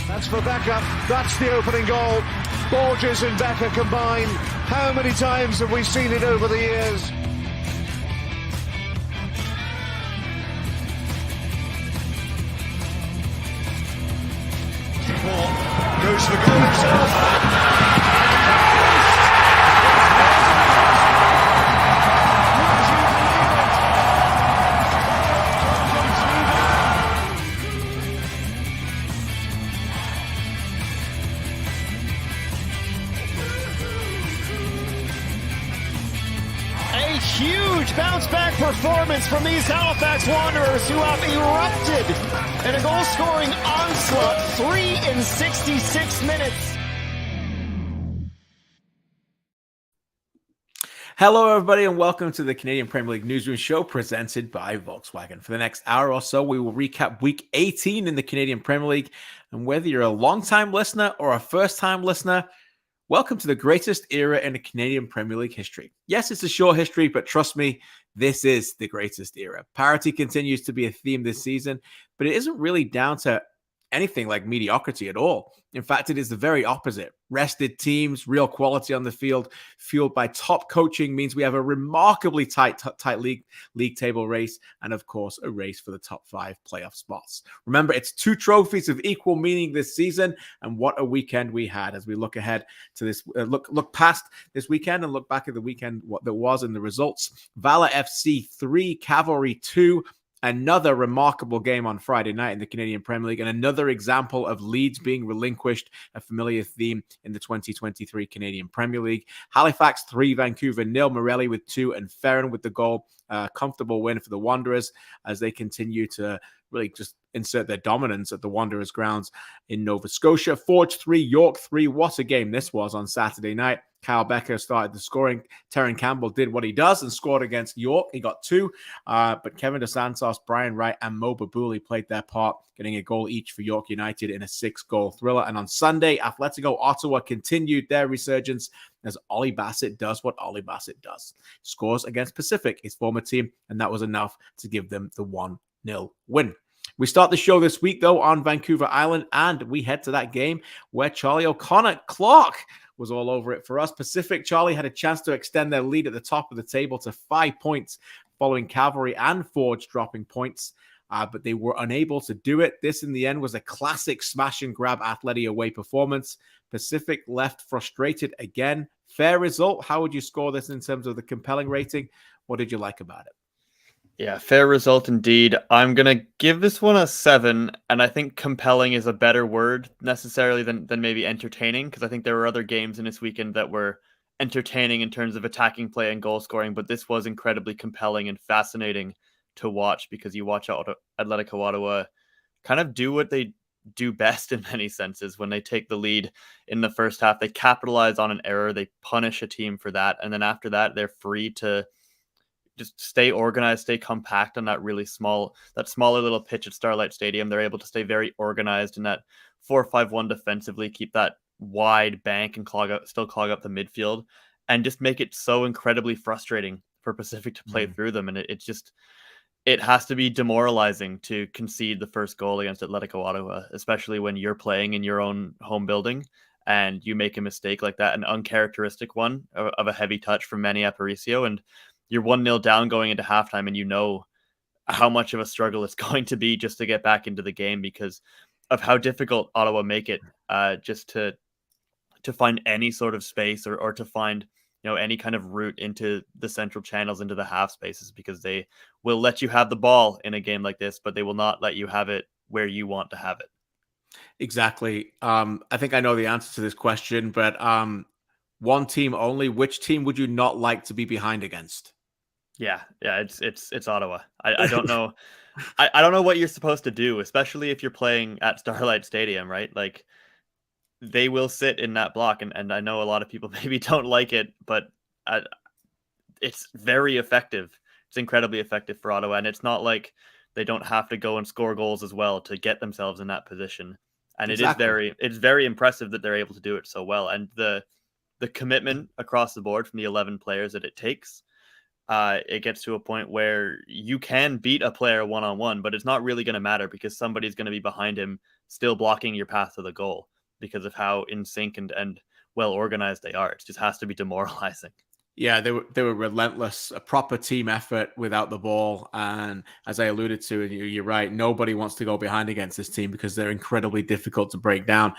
That's for Becker. That's the opening goal. Borges and Becker combined. How many times have we seen it over the years? Goes for the goal himself. Huge bounce-back performance from these Halifax Wanderers, who have erupted in a goal-scoring onslaught, 3 in 66 minutes. Hello, everybody, and welcome to the Canadian Premier League Newsroom show presented by Volkswagen. For the next hour or so, we will recap Week 18 in the Canadian Premier League, and whether you're a long-time listener or a first-time listener, welcome to the greatest era in the Canadian Premier League history. Yes, it's a short history, but trust me, this is the greatest era. Parity continues to be a theme this season, but it isn't really down to anything like mediocrity at all. In fact, it is the very opposite. Rested teams, real quality on the field, fueled by top coaching, means we have a remarkably tight league table race, and of course, a race for the top 5 playoff spots. Remember, it's 2 trophies of equal meaning this season, and what a weekend we had as we look ahead to this, look past this weekend and look back at the weekend, what there was in the results. Valour FC 3, Cavalry 2. Another remarkable game on Friday night in the Canadian Premier League, and another example of leads being relinquished, a familiar theme in the 2023 Canadian Premier League. Halifax 3, Vancouver 0, Morelli with 2, and Ferrin with the goal. Comfortable win for the Wanderers as they continue to really just insert their dominance at the Wanderers grounds in Nova Scotia. Forge 3, York 3. What a game this was on Saturday night. Kyle Becker started the scoring. Terran Campbell did what he does and scored against York. He got 2. But Kevin Dos Santos, Brian Wright, and Mo Babuli played their part, getting a goal each for York United in a 6-goal thriller. And on Sunday, Atlético Ottawa continued their resurgence as Ollie Bassett does what Ollie Bassett does. Scores against Pacific, his former team, and that was enough to give them the 1-0 win. We start the show this week, though, on Vancouver Island, and we head to that game where Charlie O'Connor Clark was all over it for us. Pacific, Charlie, had a chance to extend their lead at the top of the table to 5 points following Cavalry and Forge dropping points, but they were unable to do it. This, in the end, was a classic smash-and-grab Athletic away performance. Pacific left frustrated again. Fair result. How would you score this in terms of the compelling rating? What did you like about it? Yeah, fair result indeed. I'm going to give this one a 7, and I think compelling is a better word necessarily than maybe entertaining, because I think there were other games in this weekend that were entertaining in terms of attacking play and goal scoring, but this was incredibly compelling and fascinating to watch because you watch Atlético Ottawa kind of do what they do best in many senses. When they take the lead in the first half, they capitalize on an error, they punish a team for that, and then after that, they're free to just stay organized, stay compact on that smaller little pitch at Starlight Stadium. They're able to stay very organized in that 4-5-1 defensively, keep that wide bank and still clog up the midfield, and just make it so incredibly frustrating for Pacific to play through them. And it has to be demoralizing to concede the first goal against Atlético Ottawa, especially when you're playing in your own home building and you make a mistake like that, an uncharacteristic one of a heavy touch from Manny Aparicio, and you're 1-0 down going into halftime, and you know how much of a struggle it's going to be just to get back into the game because of how difficult Ottawa make it just to find any sort of space or to find any kind of route into the central channels, into the half spaces, because they will let you have the ball in a game like this, but they will not let you have it where you want to have it. Exactly. I think I know the answer to this question, but one team only. Which team would you not like to be behind against? Yeah, it's Ottawa. I don't know. I don't know what you're supposed to do, especially if you're playing at Starlight Stadium, right? Like, they will sit in that block, and I know a lot of people maybe don't like it, but it's very effective. It's incredibly effective for Ottawa, and it's not like they don't have to go and score goals as well to get themselves in that position. And exactly. It's very impressive that they're able to do it so well, and the commitment across the board from the 11 players that it takes. it gets to a point where you can beat a player one-on-one, but it's not really going to matter because somebody's going to be behind him still blocking your path to the goal because of how in sync and well organized they are. It just has to be demoralizing. Yeah, they were relentless, a proper team effort without the ball. And as I alluded to, and you're right, nobody wants to go behind against this team because they're incredibly difficult to break down.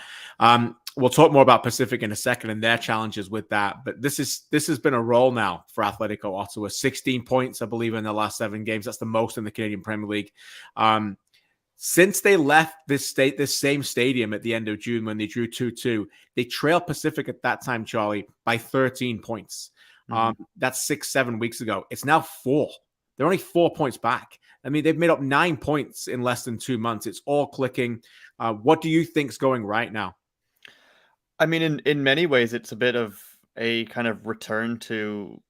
We'll talk more about Pacific in a second and their challenges with that. But this has been a roll now for Atlético Ottawa. 16 points, I believe, in the last 7 games. That's the most in the Canadian Premier League. Since they left this same stadium at the end of June when they drew 2-2, they trailed Pacific at that time, Charlie, by 13 points. That's 6-7 weeks ago. It's now 4. They're only 4 points back. I mean, they've made up 9 points in less than 2 months. It's all clicking. What do you think's going right now? I mean, in many ways, it's a bit of a kind of return to,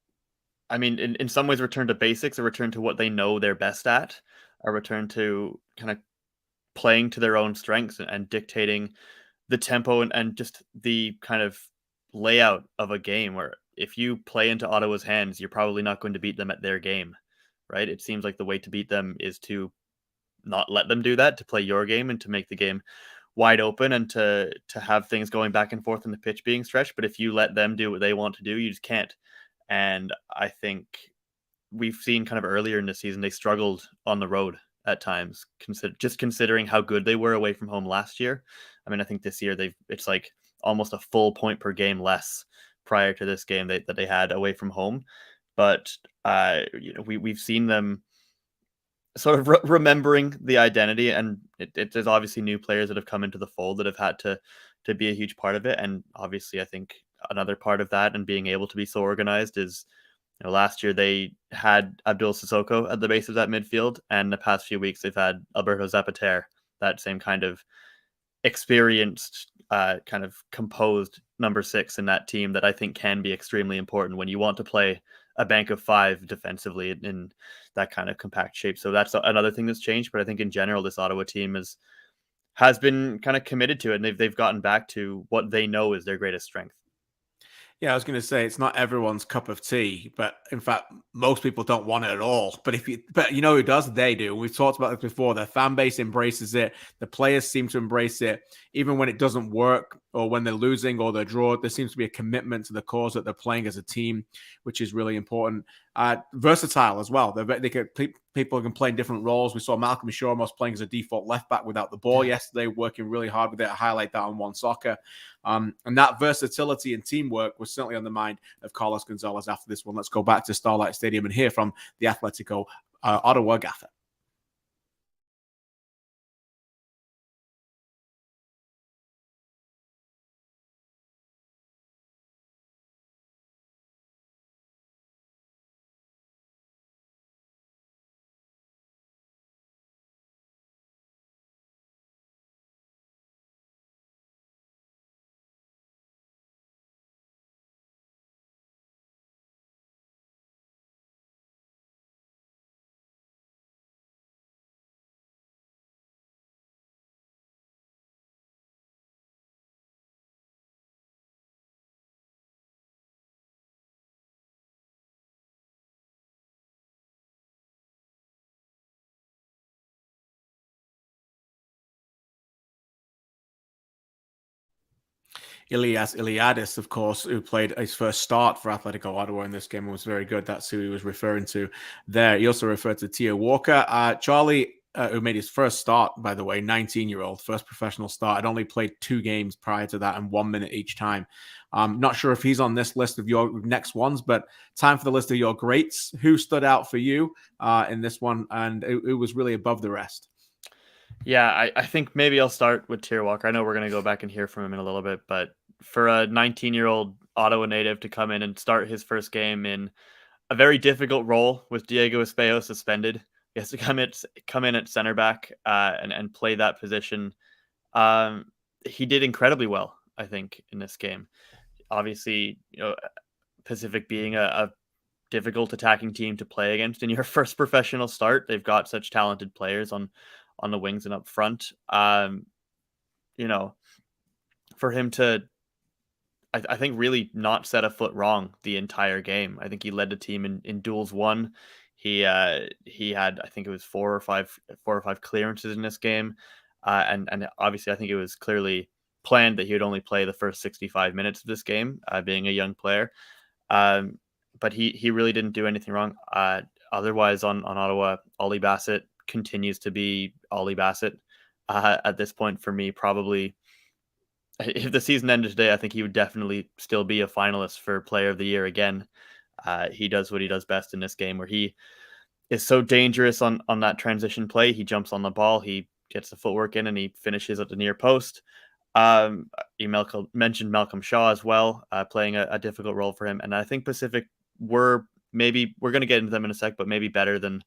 I mean, in some ways, return to basics, a return to what they know they're best at, a return to kind of playing to their own strengths and dictating the tempo and just the kind of layout of a game where if you play into Ottawa's hands, you're probably not going to beat them at their game, right? It seems like the way to beat them is to not let them do that, to play your game and to make the game wide open and to have things going back and forth in the pitch being stretched. But if you let them do what they want to do, you just can't. And I think we've seen kind of earlier in the season, they struggled on the road at times, considering how good they were away from home last year. I mean, I think this year it's like almost a full point per game less prior to this game that they had away from home. But we've seen them sort of remembering the identity, and there's obviously new players that have come into the fold that have had to be a huge part of it. And obviously, I think another part of that and being able to be so organized is, last year they had Abdul Sissoko at the base of that midfield, and the past few weeks they've had Alberto Zapater, that same kind of experienced, kind of composed number 6 in that team that I think can be extremely important when you want to play a bank of 5 defensively in that kind of compact shape. So that's another thing that's changed. But I think in general, this Ottawa team has been kind of committed to it, and they've gotten back to what they know is their greatest strength. Yeah, I was going to say it's not everyone's cup of tea, but in fact, most people don't want it at all. But you know who does? They do. We've talked about this before. Their fan base embraces it. The players seem to embrace it, even when it doesn't work or when they're losing or they're drawn. There seems to be a commitment to the cause that they're playing as a team, which is really important. Versatile as well. People can play in different roles. We saw Malcolm Shaw almost playing as a default left back without the ball yesterday, working really hard with it. I highlight that on OneSoccer. And that versatility and teamwork was certainly on the mind of Carlos Gonzalez after this one. Let's go back to Starlight Stadium and hear from the Atlético Ottawa gaffer. Iliadis, of course, who played his first start for Atlético Ottawa in this game and was very good. That's who he was referring to there. He also referred to Tio Walker. Charlie, who made his first start, by the way, 19-year-old, first professional start, had only played 2 games prior to that and 1 minute each time. Not sure if he's on this list of your next ones, but time for the list of your greats. Who stood out for you in this one, and it was really above the rest? Yeah, I think maybe I'll start with Tio Walker. I know we're going to go back and hear from him in a little bit, but for a 19-year-old Ottawa native to come in and start his first game in a very difficult role with Diego Espejo suspended, he has to come in at center back and play that position. He did incredibly well, I think, in this game. Obviously, Pacific being a difficult attacking team to play against in your first professional start, they've got such talented players on the wings and up front. For him to I think really not set a foot wrong the entire game. I think he led the team in duels won. He had, I think it was four or five clearances in this game, and obviously I think it was clearly planned that he would only play the first 65 minutes of this game, being a young player. But he really didn't do anything wrong. Otherwise, on Ottawa, Ollie Bassett continues to be Ollie Bassett. At this point, for me, probably, if the season ended today, I think he would definitely still be a finalist for Player of the Year again. He does what he does best in this game, where he is so dangerous on that transition play. He jumps on the ball, he gets the footwork in, and he finishes at the near post. You mentioned Malcolm Shaw as well, playing a difficult role for him. And I think Pacific we're going to get into them in a sec, but maybe better than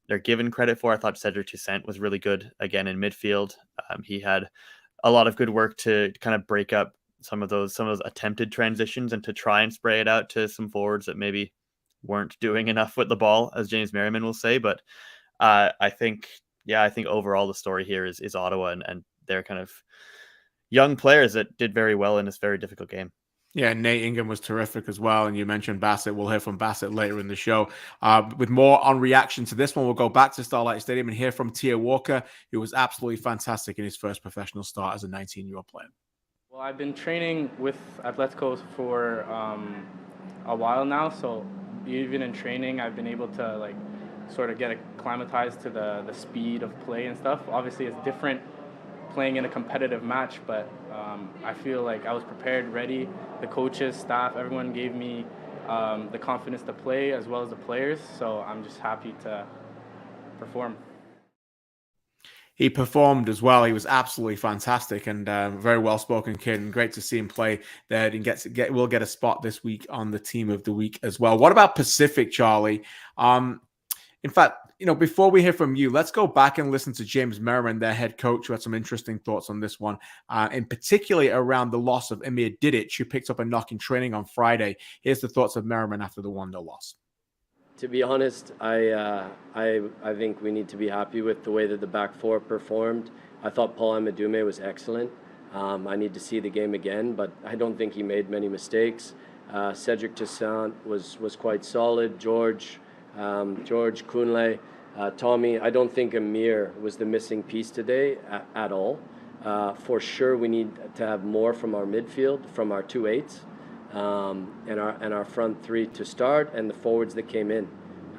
they're given credit for. I thought Cedric Toussaint was really good again in midfield. He had a lot of good work to kind of break up some of those attempted transitions and to try and spray it out to some forwards that maybe weren't doing enough with the ball, as James Merriman will say. But I think overall the story here is Ottawa and their kind of young players that did very well in this very difficult game. Yeah, Nate Ingham was terrific as well. And you mentioned Bassett. We'll hear from Bassett later in the show. With more on reaction to this one, we'll go back to Starlight Stadium and hear from Tia Walker, who was absolutely fantastic in his first professional start as a 19-year-old player. Well, I've been training with Atlético for a while now. So even in training, I've been able to sort of get acclimatized to the speed of play and stuff. Obviously, it's different playing in a competitive match, but I feel like I was prepared, ready. The coaches, staff, everyone gave me the confidence to play as well as the players, so I'm just happy to perform. He performed as well. He was absolutely fantastic and very well-spoken kid, and great to see him play there. And we'll get a spot this week on the Team of the Week as well. What about Pacific, Charlie? In fact, before we hear from you, let's go back and listen to James Merriman, their head coach, who had some interesting thoughts on this one, in particularly around the loss of Amir Didic, who picked up a knock in training on Friday. Here's the thoughts of Merriman after the 1-0 loss. To be honest, I think we need to be happy with the way that the back four performed. I thought Paul Amadume was excellent. I need to see the game again, but I don't think he made many mistakes. Cedric Toussaint was quite solid. George Kunle, Tommy. I don't think Amir was the missing piece today at all. For sure, we need to have more from our midfield, from our 2-8s, and our front three to start, and the forwards that came in.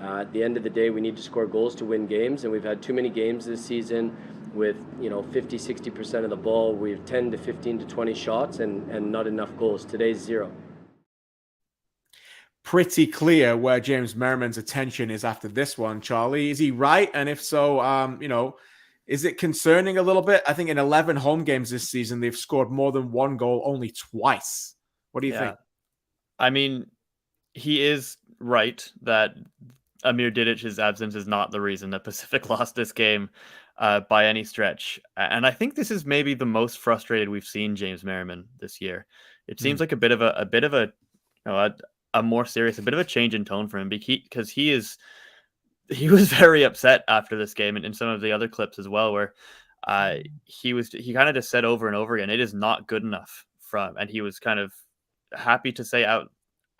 At the end of the day, we need to score goals to win games, and we've had too many games this season with 50-60% of the ball. We have 10 to 15 to 20 shots and not enough goals. Today's 0. Pretty clear where James Merriman's attention is after this one, Charlie. Is he right? And if so, is it concerning a little bit? I think in 11 home games this season, they've scored more than one goal only twice. What do you think? I mean, he is right that Amir Didic's absence is not the reason that Pacific lost this game by any stretch. And I think this is maybe the most frustrated we've seen James Merriman this year. It seems like a bit of a more serious, a bit of a change in tone for him, because he was very upset after this game, and in some of the other clips as well, where he kind of just said over and over again, it is not good enough and he was kind of happy to say out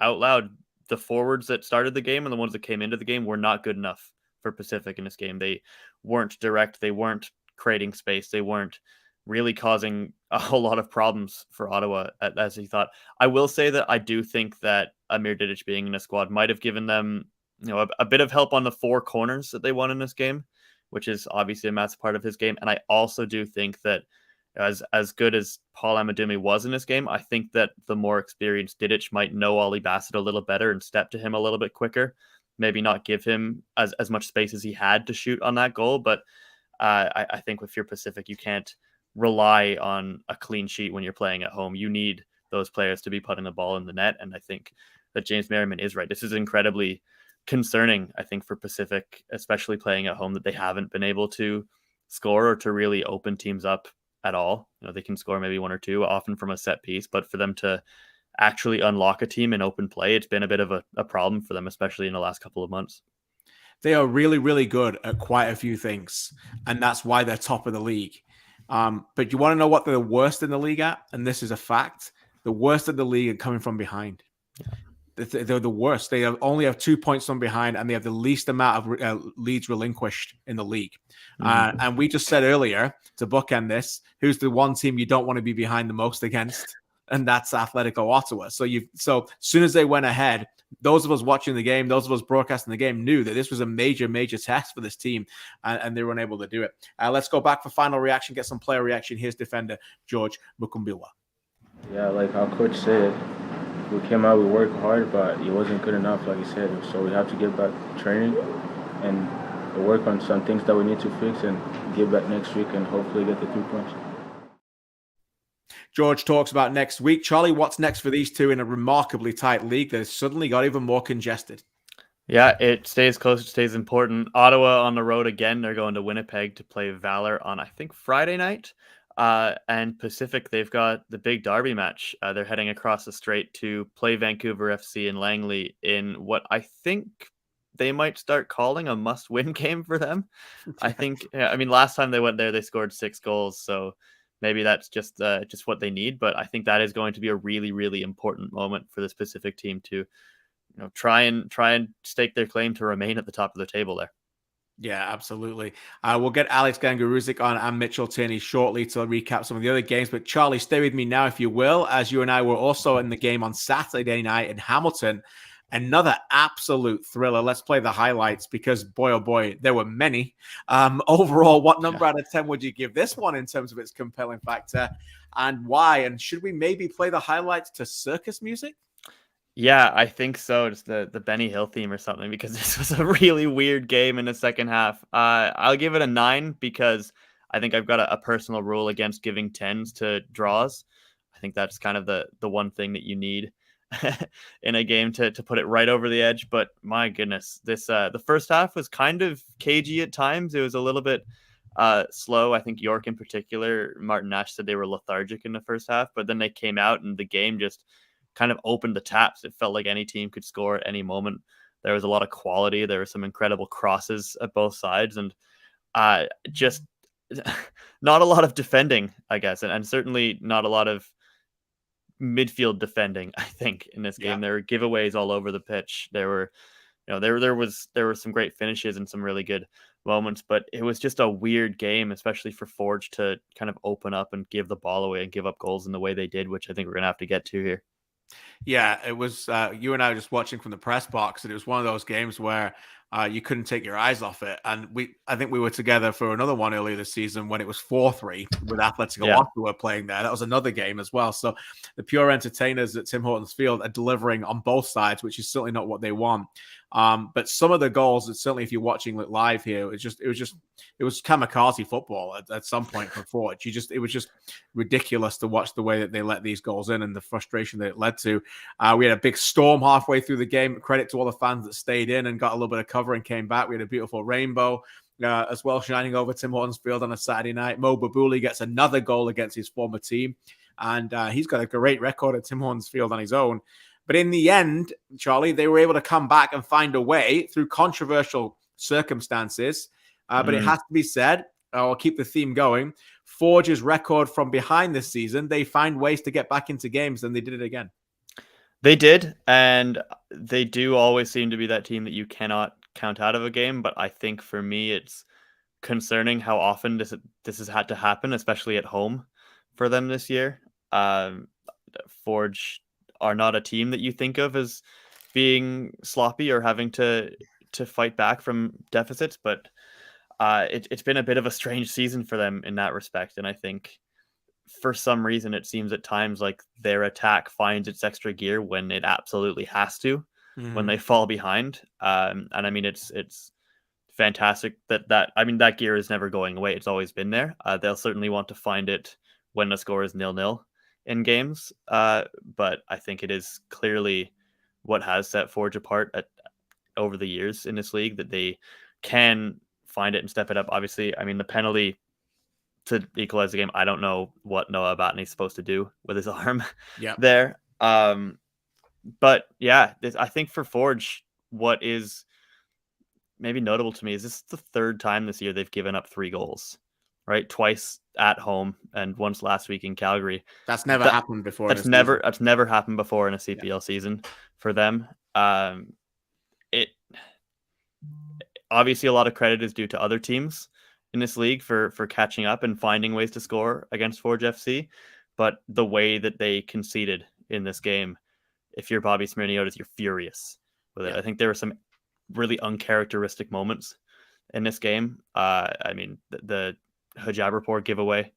loud, the forwards that started the game and the ones that came into the game were not good enough for Pacific in this game. They weren't direct, they weren't creating space, they weren't really causing a whole lot of problems for Ottawa as he thought. I will say that I do think that Amir Didic being in the squad might have given them, a bit of help on the 4 corners that they won in this game, which is obviously a massive part of his game. And I also do think that as good as Paul Amadume was in this game, I think that the more experienced Didic might know Ollie Bassett a little better and step to him a little bit quicker. Maybe not give him as much space as he had to shoot on that goal. But I think if you're Pacific, you can't rely on a clean sheet when you're playing at home. You need those players to be putting the ball in the net. And I think that James Merriman is right. This is incredibly concerning, I think, for Pacific, especially playing at home, that they haven't been able to score or to really open teams up at all. They can score maybe 1 or 2, often from a set piece, but for them to actually unlock a team in open play, it's been a bit of a problem for them, especially in the last couple of months. They are really, really good at quite a few things, and that's why they're top of the league. But you want to know what they're worst in the league at? And this is a fact. the worst of the league are coming from behind. They're the worst. They only have 2 points from behind, and they have the least amount of leads relinquished in the league. And we just said earlier, to bookend this, who's the one team you don't want to be behind the most against? And that's Atlético Ottawa. So as soon as they went ahead, those of us watching the game, those of us broadcasting the game knew that this was a major, major test for this team, and they were unable to do it. Let's go back for final reaction, get some player reaction. Here's defender George Mukumbilwa. Yeah, like our coach said, we came out, we worked hard, but it wasn't good enough, like he said. So we have to get back to training and work on some things that we need to fix and get back next week and hopefully get the 3 points. George talks about next week. Charlie, what's next for these two in a remarkably tight league that has suddenly got even more congested? Yeah, it stays close. It stays important. Ottawa on the road again. They're going to Winnipeg to play Valour on, I think, Friday night. And Pacific, they've got the big derby match. They're heading across the strait to play Vancouver FC in Langley in what I think they might start calling a must-win game for them. I think, I mean, last time they went there, they scored 6 goals. So maybe that's just what they need. But I think that is going to be a really, really important moment for this Pacific team to, try and stake their claim to remain at the top of the table there. Yeah, absolutely. We'll get Alex Gangué-Ruzic on and Mitchell Tierney shortly to recap some of the other games. But Charlie, stay with me now, if you will, as you and I were also in the game on Saturday night in Hamilton. Another absolute thriller. Let's play the highlights because, boy, oh boy, there were many. Overall, what number out of 10 would you give this one in terms of its compelling factor, and why? And should we maybe play the highlights to circus music? Yeah, I think so. Just the Benny Hill theme or something, because this was a really weird game in the second half. I'll give it a 9 because I think I've got a personal rule against giving 10s to draws. I think that's kind of the one thing that you need in a game to put it right over the edge. But my goodness, this the first half was kind of cagey at times. It was a little bit slow. I think York in particular, Martin Nash said they were lethargic in the first half, but then they came out and the game just kind of opened the taps. It felt like any team could score at any moment. There was a lot of quality. There were some incredible crosses at both sides, and just not a lot of defending, I guess, and certainly not a lot of midfield defending. I think in this game there were giveaways all over the pitch. There were, there were some great finishes and some really good moments, but it was just a weird game, especially for Forge to kind of open up and give the ball away and give up goals in the way they did, which I think we're gonna have to get to here. Yeah, it was you and I were just watching from the press box, and it was one of those games where you couldn't take your eyes off it. And I think we were together for another one earlier this season when it was 4-3 with Atlético Ottawa playing there. That was another game as well. So the pure entertainers at Tim Hortons Field are delivering on both sides, which is certainly not what they want. But some of the goals, certainly if you're watching it live here, it was kamikaze football at some point for Forge. It was just ridiculous to watch the way that they let these goals in and the frustration that it led to. We had a big storm halfway through the game. Credit to all the fans that stayed in and got a little bit of cover and came back. We had a beautiful rainbow as well shining over Tim Hortons Field on a Saturday night. Mo Babouli gets another goal against his former team, and he's got a great record at Tim Hortons Field on his own. But in the end, Charlie, they were able to come back and find a way through controversial circumstances. But it has to be said, I'll keep the theme going, Forge's record from behind this season, they find ways to get back into games, and they did it again. They did, and they do always seem to be that team that you cannot count out of a game. But I think for me, it's concerning how often this has had to happen, especially at home for them this year. Forge are not a team that you think of as being sloppy or having to fight back from deficits, but it's been a bit of a strange season for them in that respect. And I think for some reason, it seems at times like their attack finds its extra gear when it absolutely has to, when they fall behind. And I mean, it's fantastic that gear is never going away. It's always been there. They'll certainly want to find it when the score is 0-0 in games. But I think it is clearly what has set Forge apart over the years in this league, that they can find it and step it up. Obviously, I mean, the penalty to equalize the game, I don't know what Noah Batney's supposed to do with his arm there. But yeah, I think for Forge, what is maybe notable to me is this is the third time this year they've given up 3 goals, right? Twice at home and once last week in Calgary. That's never happened before. That's never happened before in a CPL season for them. It obviously, a lot of credit is due to other teams in this league for catching up and finding ways to score against Forge FC. But the way that they conceded in this game, if you're Bobby Smirniotis, you're furious with it. I think there were some really uncharacteristic moments in this game. I mean, the Hijabrapor giveaway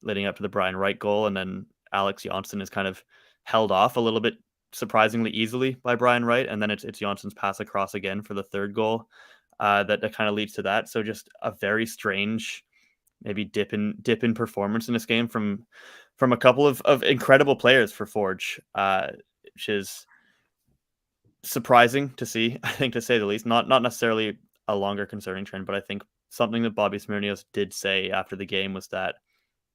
leading up to the Brian Wright goal, and then Alex Johnson is kind of held off a little bit surprisingly easily by Brian Wright, and then it's Johnson's pass across again for the third goal that kind of leads to that. So just a very strange, maybe dip in performance in this game from a couple of incredible players for Forge, which is surprising to see, I think, to say the least. Not necessarily a longer concerning trend, but I think something that Bobby Smirnios did say after the game was that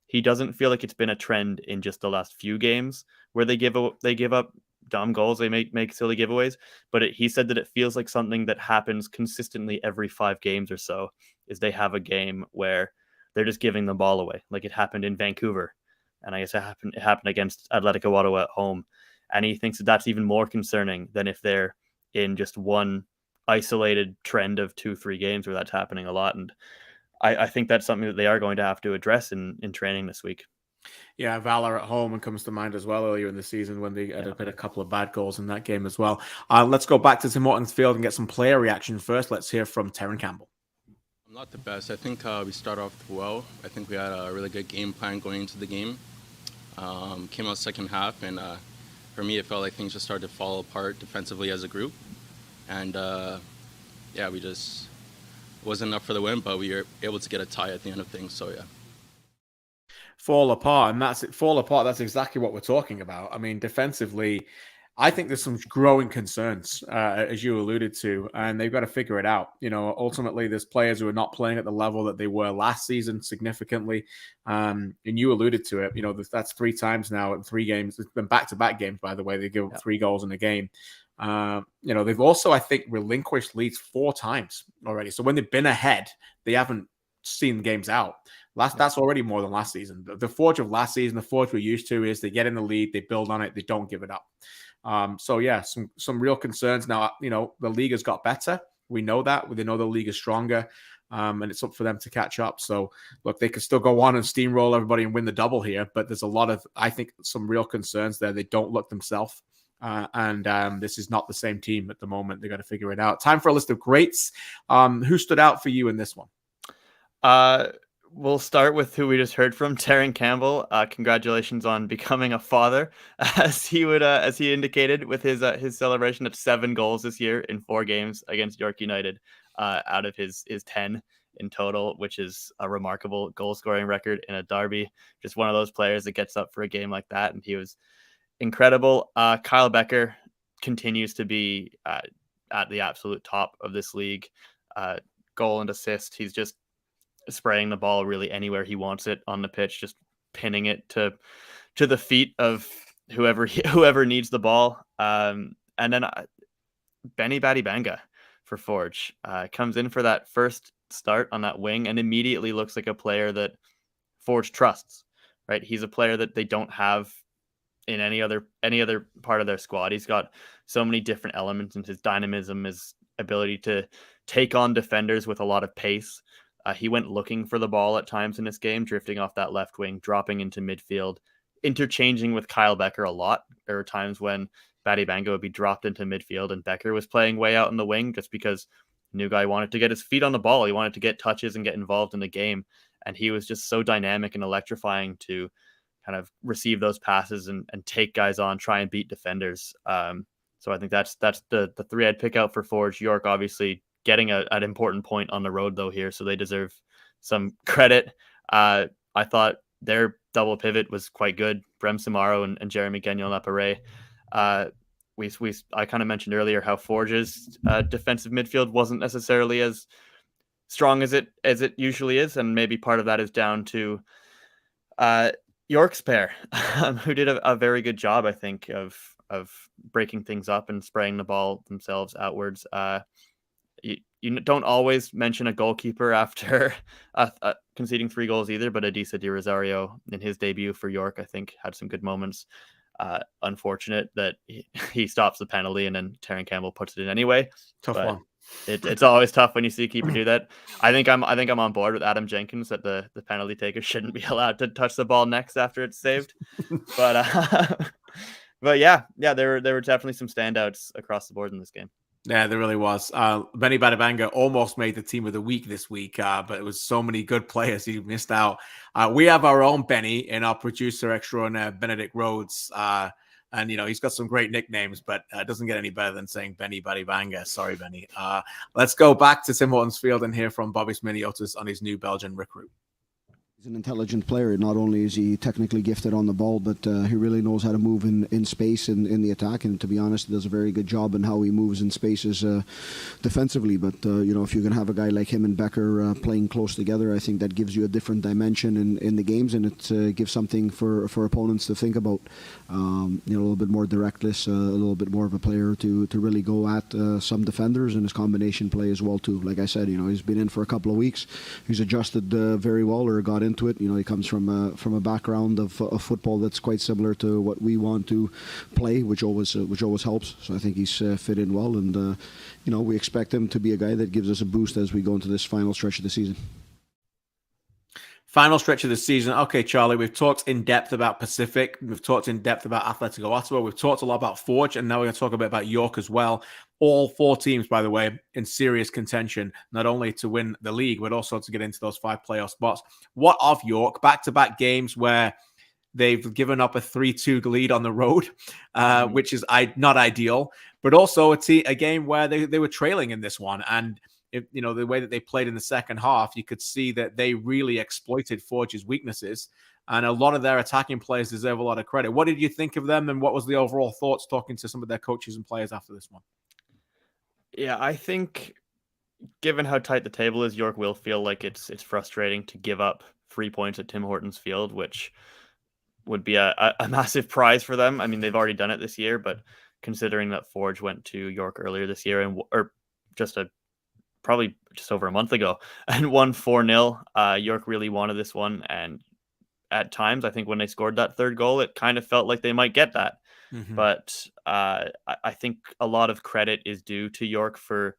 he doesn't feel like it's been a trend in just the last few games where they give up dumb goals, they make silly giveaways, but he said that it feels like something that happens consistently every 5 games or so, is they have a game where they're just giving the ball away. Like it happened in Vancouver, and I guess it happened against Atlético Ottawa at home, and he thinks that that's even more concerning than if they're in just one isolated trend of 2-3 games where that's happening a lot. And I think that's something that they are going to have to address in training this week. Yeah, Valour at home comes to mind as well earlier in the season when they had a couple of bad goals in that game as well. Let's go back to Tim Hortons Field and get some player reaction first. Let's hear from Terran Campbell. I'm not the best. I think we start off well. I think we had a really good game plan going into the game. Came out second half, and for me, it felt like things just started to fall apart defensively as a group. And we just wasn't enough for the win, but we were able to get a tie at the end of things. So yeah. Fall apart, and that's it. Fall apart. That's exactly what we're talking about. I mean, defensively, I think there's some growing concerns, as you alluded to, and they've got to figure it out. You know, ultimately, there's players who are not playing at the level that they were last season significantly. And you alluded to it. You know, that's 3 times now in 3 games. It's been back-to-back games, by the way. They give up 3 goals in a game. You know, they've also, I think, relinquished leads 4 times already. So when they've been ahead, they haven't seen games out. That's already more than last season. The Forge of last season, the Forge we're used to, is they get in the lead, they build on it, they don't give it up. So yeah, some real concerns. Now, you know, the league has got better. We know that. We know the league is stronger, and it's up for them to catch up. So look, they could still go on and steamroll everybody and win the double here, but there's a lot of, I think, some real concerns there. They don't look themselves. And this is not the same team at the moment. They got to figure it out. Time for a list of greats. Who stood out for you in this one? We'll start with who we just heard from, Terran Campbell. Congratulations on becoming a father, as he indicated with his celebration of 7 goals this year in 4 games against York United, out of his 10 in total, which is a remarkable goal scoring record in a derby. Just one of those players that gets up for a game like that, and he was incredible. Kyle Becker continues to be at the absolute top of this league. Goal and assist. He's just spraying the ball really anywhere he wants it on the pitch, just pinning it to the feet of whoever needs the ball. And then Benny Badibanga for Forge comes in for that first start on that wing and immediately looks like a player that Forge trusts. Right, he's a player that they don't have in any other part of their squad. He's got so many different elements, and his dynamism, his ability to take on defenders with a lot of pace. He went looking for the ball at times in this game, drifting off that left wing, dropping into midfield, interchanging with Kyle Becker a lot. There were times when Badibanga would be dropped into midfield and Becker was playing way out in the wing just because the new guy wanted to get his feet on the ball. He wanted to get touches and get involved in the game. And he was just so dynamic and electrifying to kind of receive those passes and take guys on, try and beat defenders. So I think that's the 3 I'd pick out for Forge. York obviously getting an important point on the road though here, so they deserve some credit. I thought their double pivot was quite good. Brem Samaro and Jeremy Gagnon-Lapare. I kind of mentioned earlier how Forge's defensive midfield wasn't necessarily as strong as it usually is, and maybe part of that is down to York's pair, who did a very good job, I think, of breaking things up and spraying the ball themselves outwards. you don't always mention a goalkeeper after conceding 3 goals either, but Adisa Di Rosario in his debut for York, I think, had some good moments. Unfortunate that he stops the penalty and then Terran Campbell puts it in anyway. Tough but one. It's always tough when you see a keeper do that. I think I'm on board with Adam Jenkins that the penalty taker shouldn't be allowed to touch the ball next after it's saved. But but yeah, there were definitely some standouts across the board in this game. Yeah, there really was. Benny Badabanga almost made the team of the week this week, but it was so many good players he missed out. We have our own Benny in our producer extraordinaire, Benedict Rhodes. And, he's got some great nicknames, but it doesn't get any better than saying Benny Badabanga. Sorry, Benny. Let's go back to Tim Hortons Field and hear from Bobby Sminiotis on his new Belgian recruit. He's an intelligent player. Not only is he technically gifted on the ball, but he really knows how to move in space in the attack. And to be honest, he does a very good job in how he moves in spaces defensively. But, if you can have a guy like him and Becker playing close together, I think that gives you a different dimension in the games, and it gives something for opponents to think about. A little bit more directness, a little bit more of a player to really go at some defenders, and his combination play as well, too. Like I said, he's been in for a couple of weeks. He's adjusted very well, or got into it. He comes from a background of football that's quite similar to what we want to play, which always helps. So I think he's fit in well, and we expect him to be a guy that gives us a boost as we go into this final stretch of the season. Final stretch of the season. Okay, Charlie, we've talked in depth about Pacific. We've talked in depth about Atlético Ottawa. We've talked a lot about Forge, and now we're going to talk a bit about York as well. All 4 teams, by the way, in serious contention, not only to win the league, but also to get into those 5 playoff spots. What of York? Back-to-back games where they've given up a 3-2 lead on the road, which is not ideal, but also a game where they were trailing in this one. And the way that they played in the second half, you could see that they really exploited Forge's weaknesses, and a lot of their attacking players deserve a lot of credit. What did you think of them, and what was the overall thoughts talking to some of their coaches and players after this one? Yeah, I think given how tight the table is, York will feel like it's frustrating to give up 3 points at Tim Hortons Field, which would be a massive prize for them. I mean, they've already done it this year, but considering that Forge went to York earlier this year probably just over a month ago and won 4-0. York really wanted this one. And at times, I think when they scored that 3rd goal, it kind of felt like they might get that. Mm-hmm. But I think a lot of credit is due to York for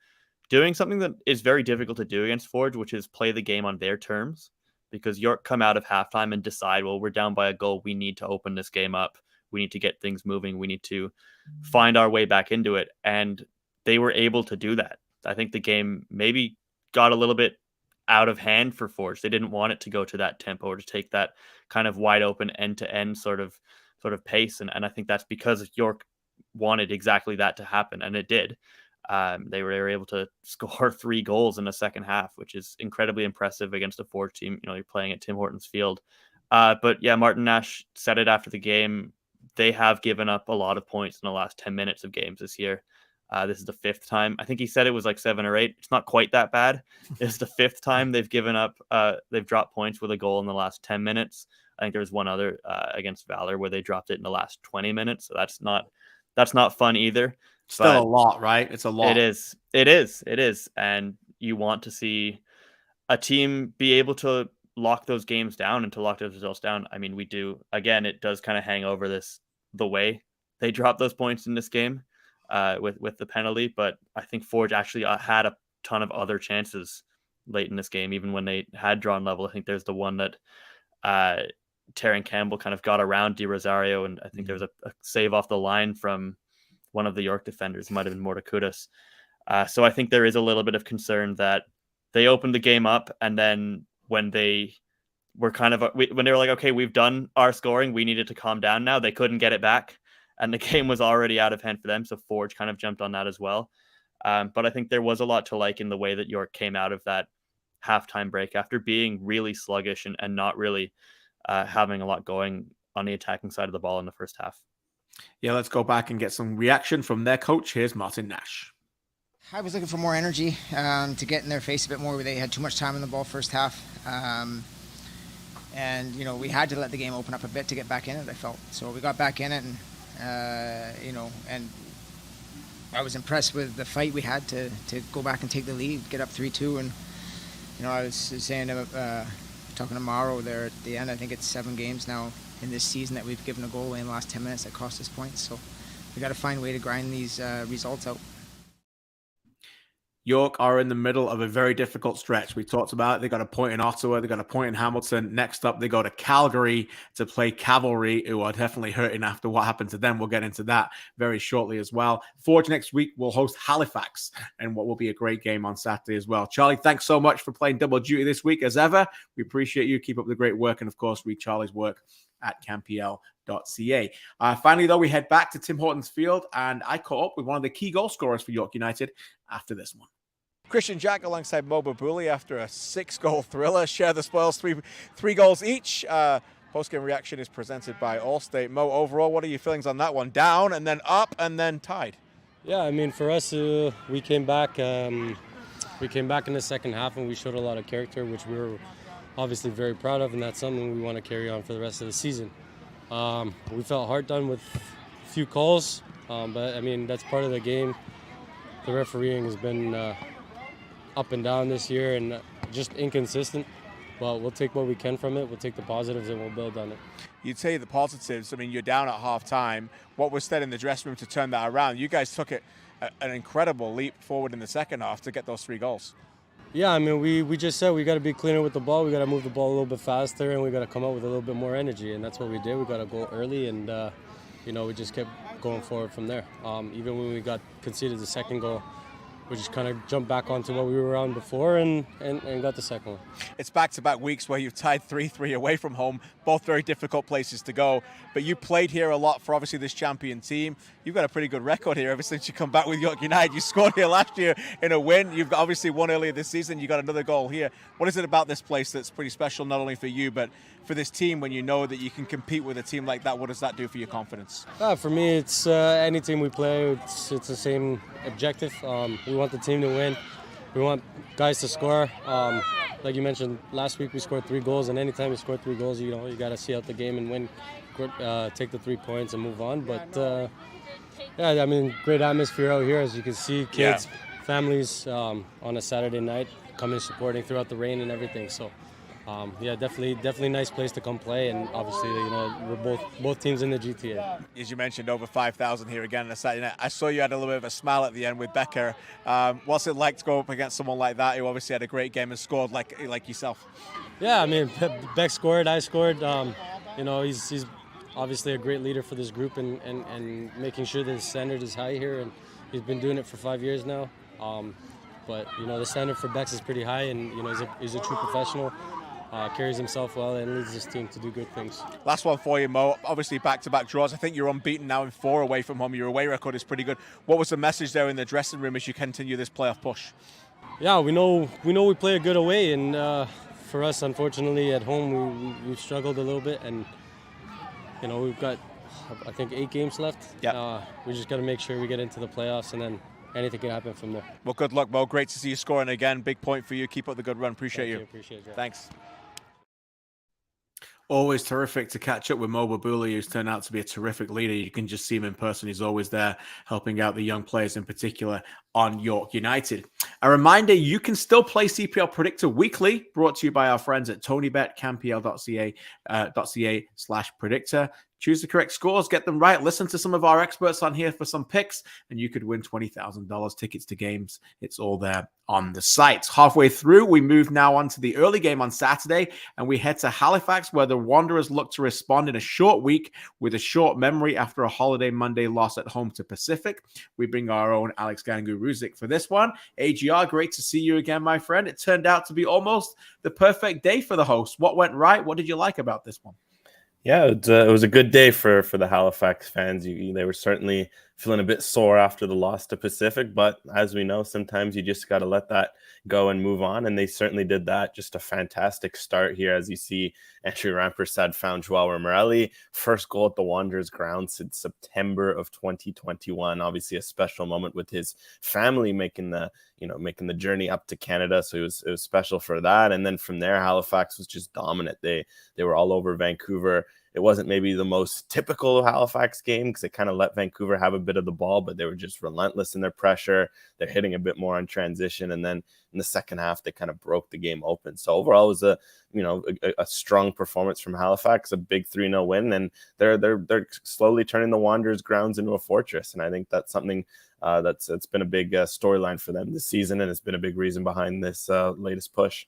doing something that is very difficult to do against Forge, which is play the game on their terms, because York come out of halftime and decide, well, we're down by a goal. We need to open this game up. We need to get things moving. We need to find our way back into it. And they were able to do that. I think the game maybe got a little bit out of hand for Forge. They didn't want it to go to that tempo or to take that kind of wide open end-to-end sort of pace. And I think that's because York wanted exactly that to happen, and it did. They were able to score 3 goals in the second half, which is incredibly impressive against a Forge team. You're playing at Tim Hortons Field. But yeah, Martin Nash said it after the game. They have given up a lot of points in the last 10 minutes of games this year. This is the 5th time. I think he said it was like 7 or 8. It's not quite that bad. It's the 5th time they've given up. They've dropped points with a goal in the last 10 minutes. I think there was one other against Valour where they dropped it in the last 20 minutes. So that's not fun either. Still a lot, right? It's a lot. It is. And you want to see a team be able to lock those games down and to lock those results down. I mean, we do. Again, it does kind of hang over the way they drop those points in this game. With the penalty, but I think Forge actually had a ton of other chances late in this game, even when they had drawn level. I think there's the one that Terran Campbell kind of got around Di Rosario, and I think there was a save off the line from one of the York defenders. It might have been Mortakudas. So I think there is a little bit of concern that they opened the game up, and then when they were when they were like, okay, we've done our scoring, we needed to calm down now, they couldn't get it back. And the game was already out of hand for them, so Forge kind of jumped on that as well. But I think there was a lot to like in the way that York came out of that halftime break after being really sluggish and not really having a lot going on the attacking side of the ball in the first half. Yeah, let's go back and get some reaction from their coach. Here's Martin Nash. I was looking for more energy to get in their face a bit more. They had too much time on the ball first half. And, we had to let the game open up a bit to get back in it, I felt. So we got back in it and, and I was impressed with the fight we had to go back and take the lead, get up 3-2. And, I was saying, talking to Mauro there at the end, I think it's 7 games now in this season that we've given a goal away in the last 10 minutes that cost us points. So we got to find a way to grind these results out. York are in the middle of a very difficult stretch. We talked about it. They got a point in Ottawa. They got a point in Hamilton. Next up, they go to Calgary to play Cavalry, who are definitely hurting after what happened to them. We'll get into that very shortly as well. Forge next week will host Halifax and what will be a great game on Saturday as well. Charlie, thanks so much for playing double duty this week as ever. We appreciate you. Keep up the great work. And of course, read Charlie's work at CanPL.ca. Finally, though, we head back to Tim Hortons Field, and I caught up with one of the key goal scorers for York United after this one. Kristian Jack alongside Mo Babuli after a 6-goal thriller. Share the spoils, three goals each. Post-game reaction is presented by Allstate. Mo, overall, what are your feelings on that one? Down and then up and then tied. Yeah, I mean, for us, we came back. We came back in the second half and we showed a lot of character, which we were obviously very proud of, and that's something we want to carry on for the rest of the season. We felt hard done with a few calls, but I mean, that's part of the game. The refereeing has been up and down this year and just inconsistent, but we'll take what we can from it. We'll take the positives and we'll build on it. You'd say the positives. I mean, you're down at half-time. What was said in the dressing room to turn that around? You guys took it an incredible leap forward in the second half to get those 3 goals. Yeah, I mean, we just said we got to be cleaner with the ball. We got to move the ball a little bit faster, and we got to come out with a little bit more energy, and that's what we did. We got to go early, and we just kept going forward from there. Even when we got conceded the second goal, we just kind of jumped back onto what we were on before and got the second one. It's back-to-back weeks where you've tied 3-3 away from home, both very difficult places to go. But you played here a lot for obviously this champion team. You've got a pretty good record here ever since you come back with York United. You scored here last year in a win. You've obviously won earlier this season. You got another goal here. What is it about this place that's pretty special, not only for you, but for this team when you know that you can compete with a team like that? What does that do for your confidence? For me, it's any team we play, it's the same objective. We want the team to win. We want guys to score. Like you mentioned, last week we scored 3 goals, and anytime you score 3 goals, you got to see out the game and win, take the 3 points and move on. But yeah, I mean, great atmosphere out here, as you can see, kids, families on a Saturday night coming supporting throughout the rain and everything. So yeah, definitely nice place to come play, and obviously, we're both teams in the GTA. As you mentioned, over 5,000 here again on a Saturday night. I saw you had a little bit of a smile at the end with Becker. What's it like to go up against someone like that who obviously had a great game and scored like yourself? Yeah, I mean, Beck scored, I scored. He's obviously a great leader for this group and making sure that the standard is high here, and he's been doing it for 5 years now. But the standard for Bex is pretty high, and he's a true professional. Carries himself well and leads his team to do good things. Last one for you, Mo. Obviously, back-to-back draws. I think you're unbeaten now in 4 away from home. Your away record is pretty good. What was the message there in the dressing room as you continue this playoff push? Yeah, we know we play a good away, and for us, unfortunately, at home we've struggled a little bit, and we've got I think 8 games left. Yeah. We just got to make sure we get into the playoffs, and then anything can happen from there. Well, good luck, Mo. Great to see you scoring again. Big point for you. Keep up the good run. Appreciate you. Appreciate it. Thanks. Always terrific to catch up with Mo Babuli, who's turned out to be a terrific leader. You can just see him in person. He's always there helping out the young players, in particular on York United. A reminder, you can still play CPL Predictor weekly, brought to you by our friends at TonyBet, canpl.ca/predictor. Choose the correct scores, get them right. Listen to some of our experts on here for some picks, and you could win $20,000 tickets to games. It's all there on the site. Halfway through, we move now on to the early game on Saturday, and we head to Halifax, where the Wanderers look to respond in a short week with a short memory after a holiday Monday loss at home to Pacific. We bring our own Alex Gangué-Ruzic for this one. AGR, great to see you again, my friend. It turned out to be almost the perfect day for the host. What went right? What did you like about this one? Yeah, it was a good day for the Halifax fans. They were certainly feeling a bit sore after the loss to Pacific, but as we know, sometimes you just got to let that go and move on, and they certainly did that. Just a fantastic start here. As you see, Andrew Rampersad found Joao Morelli, first goal at the Wanderers ground since September of 2021. Obviously a special moment with his family making the journey up to Canada, so it was special for that. And then from there, Halifax was just dominant. They were all over Vancouver. It wasn't maybe the most typical Halifax game because they kind of let Vancouver have a bit of the ball, but they were just relentless in their pressure. They're hitting a bit more on transition, and then in the second half they kind of broke the game open. So overall, it was a strong performance from Halifax, a big 3-0 win, and they're slowly turning the Wanderers' grounds into a fortress. And I think that's something that's been a big storyline for them this season, and it's been a big reason behind this latest push.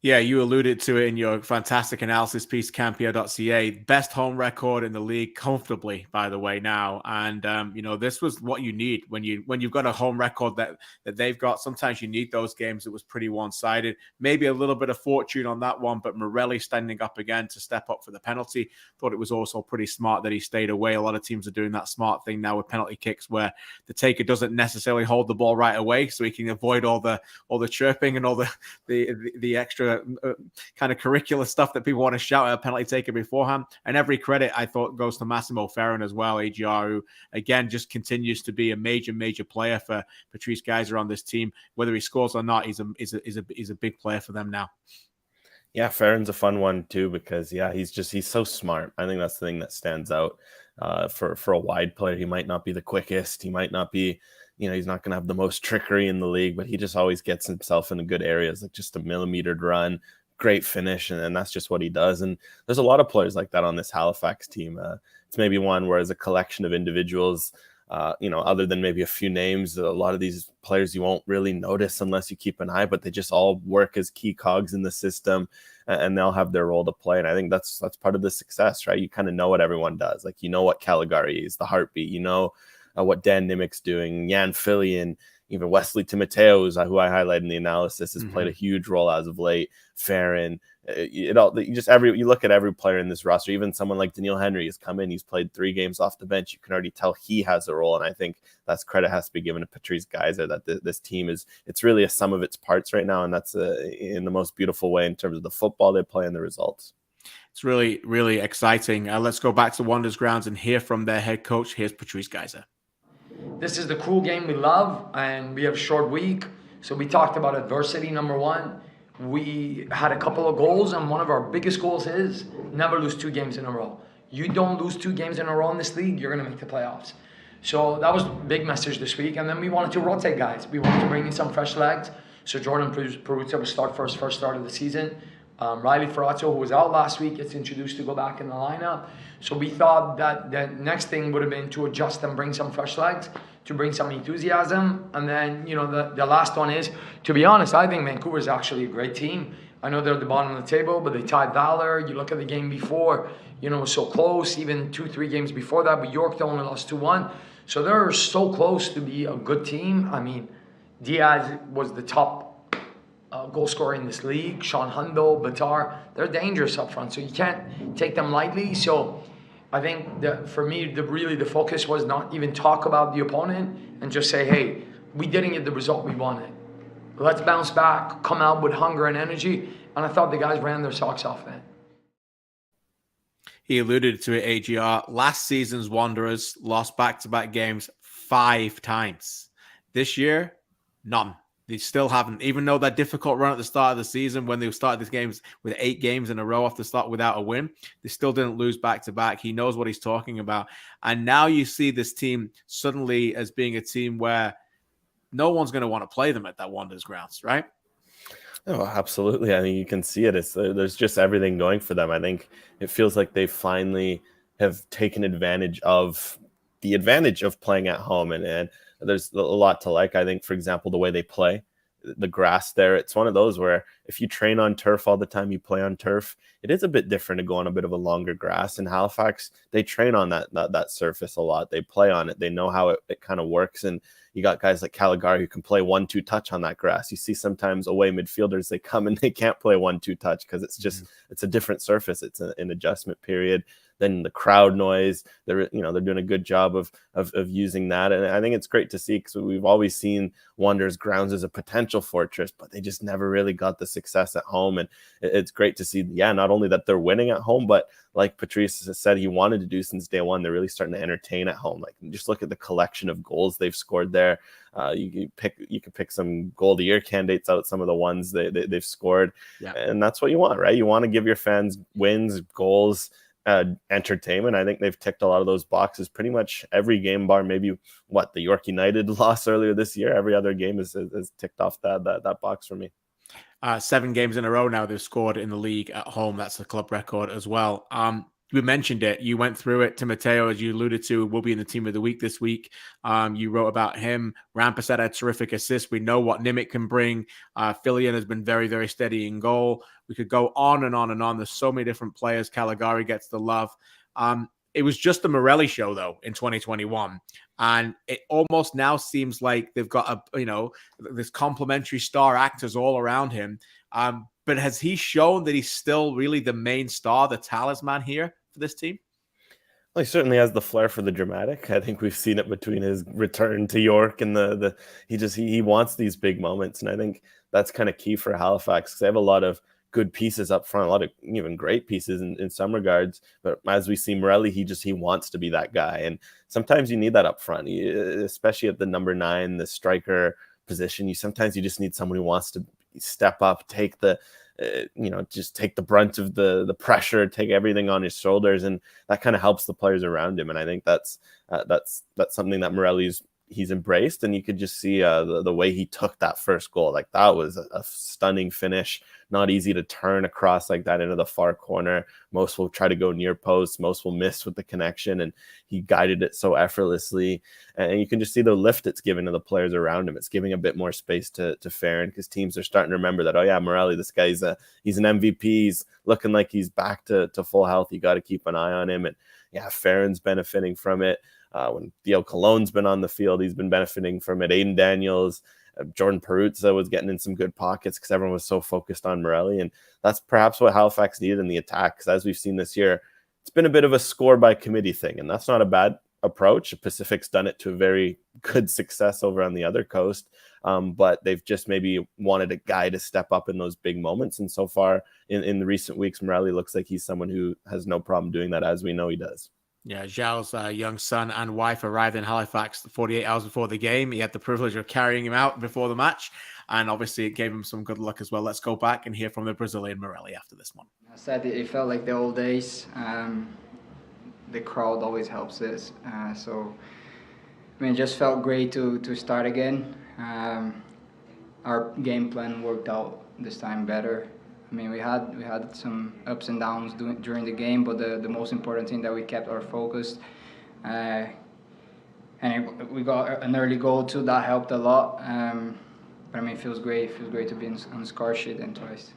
Yeah, you alluded to it in your fantastic analysis piece, Campio.ca. Best home record in the league comfortably, by the way, now. And, this was what you need when you've got a home record that they've got. Sometimes you need those games. It was pretty one-sided. Maybe a little bit of fortune on that one, but Morelli standing up again to step up for the penalty. Thought it was also pretty smart that he stayed away. A lot of teams are doing that smart thing now with penalty kicks where the taker doesn't necessarily hold the ball right away, so he can avoid all the chirping and all the extra kind of curricular stuff that people want to shout at a penalty taker beforehand. And every credit, I thought, goes to Massimo Ferrin as well, AGR, who again just continues to be a major player for Patrice Geyser on this team. Whether he scores or not, he's a big player for them now. Yeah, Ferrin's a fun one too because he's so smart. I think that's the thing that stands out for a wide player. He might not be the quickest, he might not be, he's not going to have the most trickery in the league, but he just always gets himself in the good areas, like just a millimetered run, great finish, and that's just what he does. And there's a lot of players like that on this Halifax team. It's maybe one where as a collection of individuals, other than maybe a few names, a lot of these players you won't really notice unless you keep an eye, but they just all work as key cogs in the system, and they'll have their role to play. And I think that's part of the success, right? You kind of know what everyone does. Like, what Caligari is, the heartbeat, what Dan Nimick's doing, Jan Fillion, even Wesley Timoteos, who I highlighted in the analysis, has played a huge role as of late. Ferrin, you look at every player in this roster, even someone like Daniil Henry has come in, he's played 3 games off the bench. You can already tell he has a role. And I think that's credit has to be given to Patrice Geyser that this team it's really a sum of its parts right now. And that's in the most beautiful way in terms of the football they play and the results. It's really, really exciting. Let's go back to Wanderers grounds and hear from their head coach. Here's Patrice Geyser. This is the cool game we love, and we have a short week. So we talked about adversity, number one. We had a couple of goals, and one of our biggest goals is never lose 2 games in a row. You don't lose 2 games in a row in this league, you're going to make the playoffs. So that was a big message this week. And then we wanted to rotate guys. We wanted to bring in some fresh legs. So Jordan Peruzza will start for his first start of the season. Riley Ferrazzo, who was out last week, gets introduced to go back in the lineup. So we thought that the next thing would have been to adjust and bring some fresh legs, to bring some enthusiasm. And then, the last one is, to be honest, I think Vancouver is actually a great team. I know they're at the bottom of the table, but they tied Valour. You look at the game before, it was so close, even 2-3 games before that, but York only lost 2-1. So they're so close to be a good team. I mean, Diaz was the top goal scorer in this league. Sean Hundo, Batar, they're dangerous up front, so you can't take them lightly. So I think that for me, the focus was not even talk about the opponent and just say, hey, we didn't get the result we wanted. Let's bounce back, come out with hunger and energy. And I thought the guys ran their socks off then. He alluded to it, AGR. Last season's Wanderers lost back-to-back games 5 times. This year, none. They still haven't, even though that difficult run at the start of the season when they started these games with 8 games in a row off the start without a win, they still didn't lose back-to-back. He knows what he's talking about. And now you see this team suddenly as being a team where no one's going to want to play them at that Wanderers grounds, right? Oh, absolutely. I mean, you can see it. There's just everything going for them. I think it feels like they finally have taken advantage of playing at home. And there's a lot to like. I think, for example, the way they play, the grass there, it's one of those where if you train on turf all the time, you play on turf, it is a bit different to go on a bit of a longer grass. In Halifax, they train on that surface a lot. They play on it. They know how it kind of works. And you got guys like Caligari who can play 1-2 touch on that grass. You see sometimes away midfielders, they come and they can't play 1-2 touch because it's just it's a different surface. It's an adjustment period. Then the crowd noise, they're doing a good job of using that. And I think it's great to see because we've always seen Wanderers grounds as a potential fortress, but they just never really got the success at home. And it's great to see, not only that they're winning at home, but like Patrice has said he wanted to do since day one, they're really starting to entertain at home. Like, just look at the collection of goals they've scored there. You can pick some goal of the year candidates out, some of the ones they've scored. Yeah. And that's what you want, right? You want to give your fans wins, goals, entertainment. I think they've ticked a lot of those boxes pretty much every game, bar maybe the York United loss earlier this year. Every other game has ticked off that box for me. 7 games in a row now they've scored in the league at home. That's the club record as well. You mentioned it. You went through it. Timoteo, as you alluded to, will be in the team of the week this week. You wrote about him. Rampas had a terrific assist. We know what Nimick can bring. Fillion has been very, very steady in goal. We could go on and on and on. There's so many different players. Caligari gets the love. It was just the Morelli show, though, in 2021. And it almost now seems like they've got this complementary star actors all around him. But has he shown that he's still really the main star, the talisman here for this team? Well, he certainly has the flair for the dramatic. I think we've seen it between his return to York and he wants these big moments. And I think that's kind of key for Halifax, because they have a lot of good pieces up front, a lot of even great pieces in some regards. But as we see Morelli, he wants to be that guy. And sometimes you need that up front, especially at the number 9, the striker position. Sometimes you just need someone who wants to step up, take the just take the brunt of the pressure, take everything on his shoulders, and that kind of helps the players around him. And I think that's something that he's embraced, and you could just see the way he took that first goal. Like, that was a stunning finish. Not easy to turn across like that into the far corner. Most will try to go near post. Most will miss with the connection, and he guided it so effortlessly. And you can just see the lift it's given to the players around him. It's giving a bit more space to Farron, because teams are starting to remember that, oh yeah, Morelli, this guy's he's an MVP. He's looking like he's back to full health. You got to keep an eye on him. And yeah, Farron's benefiting from it. When Theo Cologne's been on the field, he's been benefiting from it. Aiden Daniels, Jordan Peruzza was getting in some good pockets because everyone was so focused on Morelli. And that's perhaps what Halifax needed in the attack, because as we've seen this year, it's been a bit of a score by committee thing. And that's not a bad approach. Pacific's done it to a very good success over on the other coast. But they've just maybe wanted a guy to step up in those big moments. And so far in the recent weeks, Morelli looks like he's someone who has no problem doing that, as we know he does. Yeah, Zhao's young son and wife arrived in Halifax 48 hours before the game. He had the privilege of carrying him out before the match, and obviously it gave him some good luck as well. Let's go back and hear from the Brazilian Morelli after this one. I said it felt like the old days. The crowd always helps us. It just felt great to start again. Our game plan worked out this time better. We had some ups and downs during the game, but the most important thing that we kept our focus. And we got an early goal too. That helped a lot. But it feels great. It feels great to be on the score sheet and twice.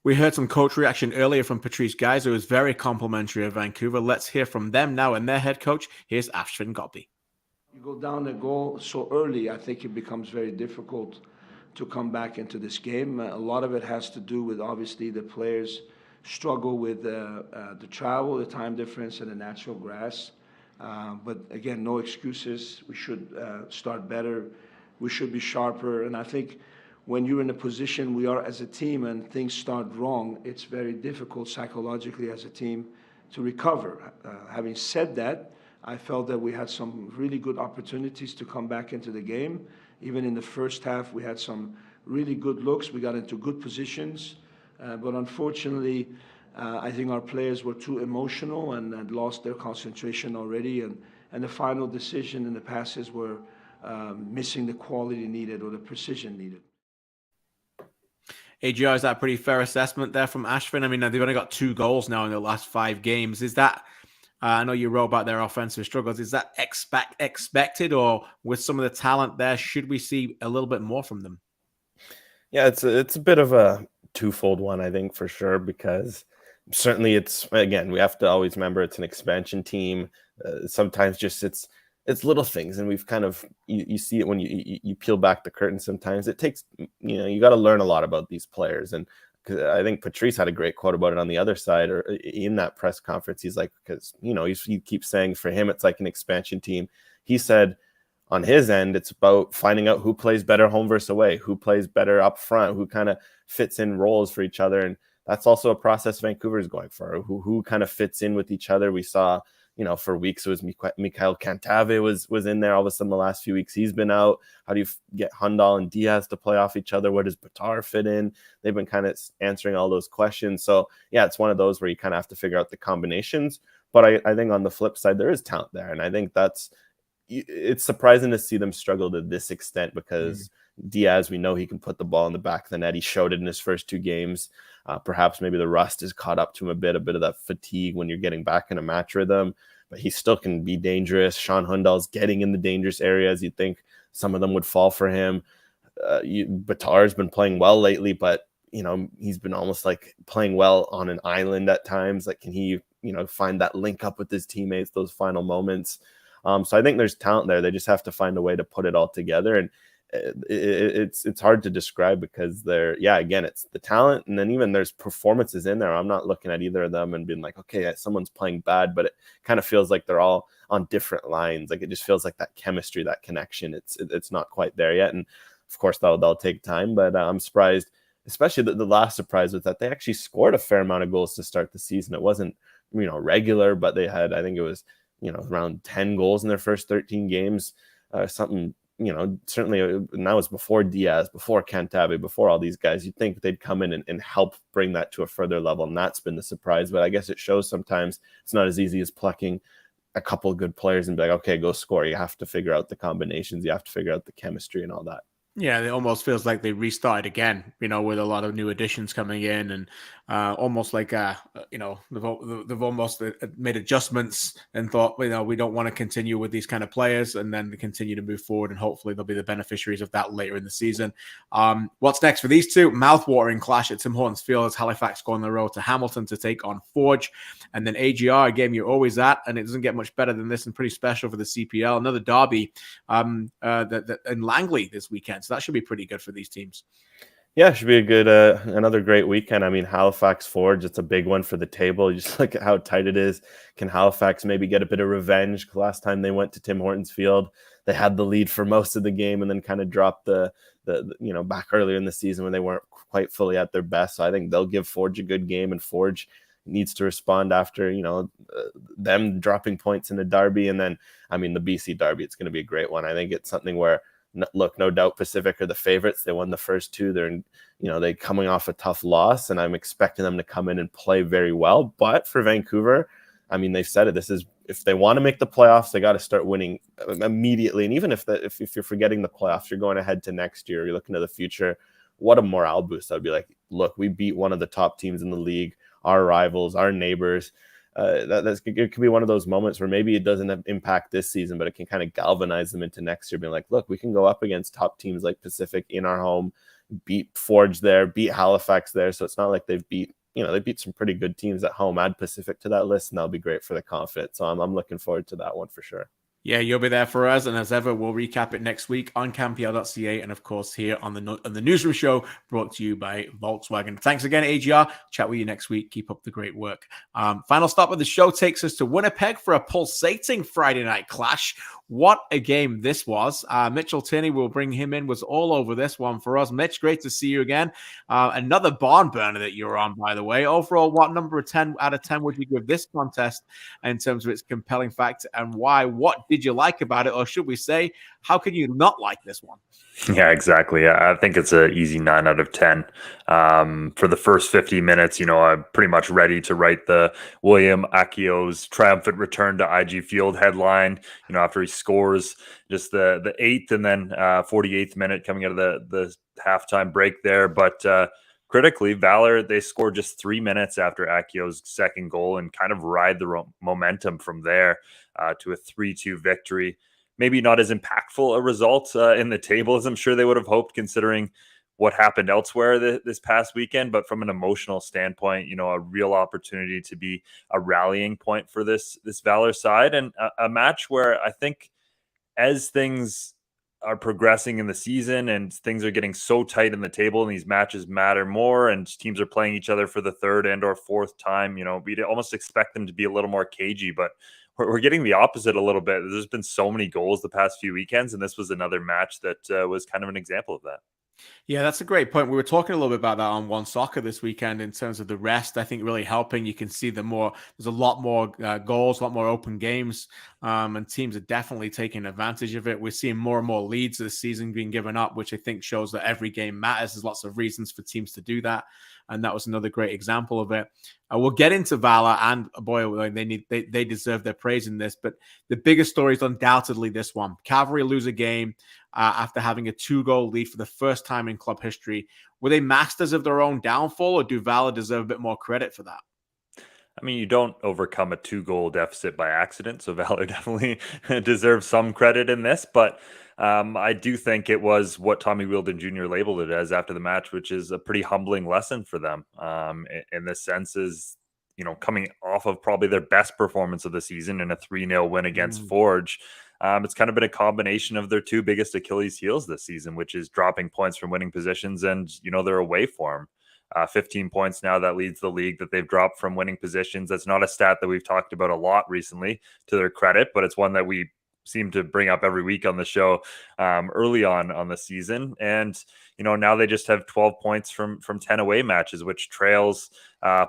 We heard some coach reaction earlier from Patrice Geyser, who was very complimentary of Vancouver. Let's hear from them now and their head coach. Here's Ashwin Gobbi. You go down a goal so early, I think it becomes very difficult to come back into this game. A lot of it has to do with, obviously, the players struggle with the travel, the time difference, and the natural grass. But again, no excuses. We should start better. We should be sharper. And I think when you're in a position we are as a team and things start wrong, it's very difficult psychologically as a team to recover. Having said that, I felt that we had some really good opportunities to come back into the game. Even in the first half, we had some really good looks. We got into good positions. But unfortunately, I think our players were too emotional and had lost their concentration already. And the final decision and the passes were missing the quality needed or the precision needed. AGR, is that a pretty fair assessment there from Ashwin? They've only got 2 goals now in the last 5 games. Is that... I know you wrote about their offensive struggles. Is that expected, or with some of the talent there, should we see a little bit more from them? Yeah, it's a bit of a twofold one, I think, for sure, because certainly we have to always remember it's an expansion team. Sometimes just it's little things, and we've kind of you see it when you peel back the curtain. Sometimes it takes you got to learn a lot about these players. And I think Patrice had a great quote about it on the other side, or in that press conference. He's like, because he keeps saying for him it's like an expansion team. He said on his end it's about finding out who plays better home versus away, who plays better up front, who kind of fits in roles for each other. And that's also a process Vancouver is going for, who kind of fits in with each other. We saw for weeks it was Mikhail Cantave was in there. All of a sudden, the last few weeks he's been out. How do you get Hundal and Diaz to play off each other? Where does Batar fit in? They've been kind of answering all those questions. So yeah, it's one of those where you kind of have to figure out the combinations. But I think on the flip side, there is talent there, and I think it's surprising to see them struggle to this extent because Diaz, we know he can put the ball in the back of the net. He showed it in his first 2 games. Perhaps maybe the rust has caught up to him a bit of that fatigue when you're getting back in a match rhythm, but he still can be dangerous. Sean Hundal's getting in the dangerous areas. You'd think some of them would fall for him. Batar's been playing well lately, but he's been almost like playing well on an island at times. Like, can he, find that link up with his teammates, those final moments? So I think there's talent there. They just have to find a way to put it all together. And it's hard to describe because again, it's the talent. And then even there's performances in there. I'm not looking at either of them and being like, okay, someone's playing bad, but it kind of feels like they're all on different lines. Like, it just feels like that chemistry, that connection. It's not quite there yet. And of course they'll take time, but I'm surprised, especially the last surprise was that they actually scored a fair amount of goals to start the season. It wasn't, regular, but they had, I think it was, around 10 goals in their first 13 games, something, certainly, and that was before Diaz, before Cantave, before all these guys. You'd think they'd come in and help bring that to a further level, and that's been the surprise. But I guess it shows sometimes it's not as easy as plucking a couple of good players and be like, okay, go score. You have to figure out the combinations. You have to figure out the chemistry and all that. Yeah, it almost feels like they restarted again, with a lot of new additions coming in, and almost like, they've almost made adjustments and thought, we don't want to continue with these kind of players, and then they continue to move forward, and hopefully they'll be the beneficiaries of that later in the season. What's next for these two? Mouthwatering clash at Tim Hortons Field as Halifax go on the road to Hamilton to take on Forge, and then AGR, a game you're always at, and it doesn't get much better than this, and pretty special for the CPL. Another derby in Langley this weekend. So that should be pretty good for these teams. Yeah, it should be a good, another great weekend. I mean, Halifax Forge, it's a big one for the table. You just look at how tight it is. Can Halifax maybe get a bit of revenge? Last time they went to Tim Hortons Field, they had the lead for most of the game and then kind of dropped the back earlier in the season when they weren't quite fully at their best. So I think they'll give Forge a good game, and Forge needs to respond after, them dropping points in a derby. And then, the BC derby, it's going to be a great one. I think it's something where, look, no doubt Pacific are the favorites. They won the first 2. They're, they coming off a tough loss, and I'm expecting them to come in and play very well. But for Vancouver, they've said it. This is, if they want to make the playoffs, they got to start winning immediately. And even if you're forgetting the playoffs, you're going ahead to next year, you're looking to the future. What a morale boost. I'd be like, look, we beat one of the top teams in the league, our rivals, our neighbors. It could be one of those moments where maybe it doesn't impact this season, but it can kind of galvanize them into next year, being like, look, we can go up against top teams like Pacific in our home, beat Forge there, beat Halifax there. So it's not like they've beat some pretty good teams at home. Add Pacific to that list, and that'll be great for the confidence. So I'm looking forward to that one for sure. Yeah, you'll be there for us. And as ever, we'll recap it next week on CanPL.ca and, of course, here on the Newsroom Show, brought to you by Volkswagen. Thanks again, AGR. Chat with you next week. Keep up the great work. Final stop of the show takes us to Winnipeg for a pulsating Friday night clash. What a game this was. Mitchell Tierney, will bring him in, was all over this one for us. Mitch, great to see you again. Another barn burner that you're on, by the way. Overall, what number of 10 out of 10 would you give this contest in terms of its compelling factor, and why? What did you like about it? Or should we say, how could you not like this one? Yeah, exactly. I think it's an easy 9 out of 10. For the first 50 minutes, I'm pretty much ready to write the William Akio's triumphant return to IG Field headline, after he scores just the 8th and then 48th minute coming out of the halftime break there. But critically, Valour, they scored just 3 minutes after Akio's second goal and kind of ride the momentum from there to a 3-2 victory. Maybe not as impactful a result in the table as I'm sure they would have hoped, considering what happened elsewhere this past weekend. But from an emotional standpoint, a real opportunity to be a rallying point for this Valour side, and a match where I think as things are progressing in the season and things are getting so tight in the table and these matches matter more and teams are playing each other for the third and or fourth time, we'd almost expect them to be a little more cagey, but we're getting the opposite a little bit. There's been so many goals the past few weekends, and this was another match that was kind of an example of that. Yeah, that's a great point. We were talking a little bit about that on OneSoccer this weekend in terms of the rest. I think really helping. You can see there's a lot more goals, a lot more open games, and teams are definitely taking advantage of it. We're seeing more and more leads this season being given up, which I think shows that every game matters. There's lots of reasons for teams to do that, and that was another great example of it. We'll get into Valour, and boy, they deserve their praise in this. But the biggest story is undoubtedly this one: Cavalry lose a game after having a 2-goal lead for the first time in club history. Were they masters of their own downfall, or do Valour deserve a bit more credit for that? I mean, you don't overcome a 2-goal deficit by accident, so Valour definitely deserves some credit in this. But I do think it was what Tommy Wheeldon Jr. labeled it as after the match, which is a pretty humbling lesson for them. In this sense, is coming off of probably their best performance of the season in a 3-0 win against Forge. It's kind of been a combination of their two biggest Achilles heels this season, which is dropping points from winning positions and, their away form. 15 points now, that leads the league that they've dropped from winning positions. That's not a stat that we've talked about a lot recently, to their credit, but it's one that we seem to bring up every week on the show early on the season. And, now they just have 12 points from 10 away matches, which trails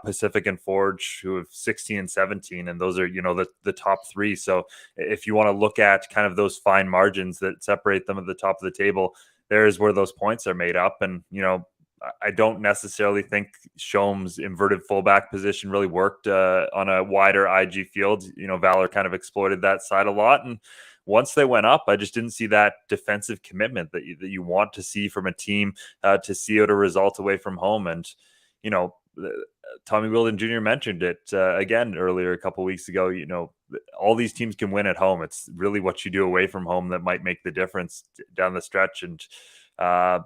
Pacific and Forge, who have 16 and 17. And those are, the top three. So if you want to look at kind of those fine margins that separate them at the top of the table, there's where those points are made up. And, I don't necessarily think Shom's inverted fullback position really worked on a wider IG field. Valour kind of exploited that side a lot. And once they went up, I just didn't see that defensive commitment that you want to see from a team to see out a result away from home. And, Tommy Wheeldon Jr. mentioned it again earlier a couple of weeks ago. All these teams can win at home. It's really what you do away from home that might make the difference down the stretch. And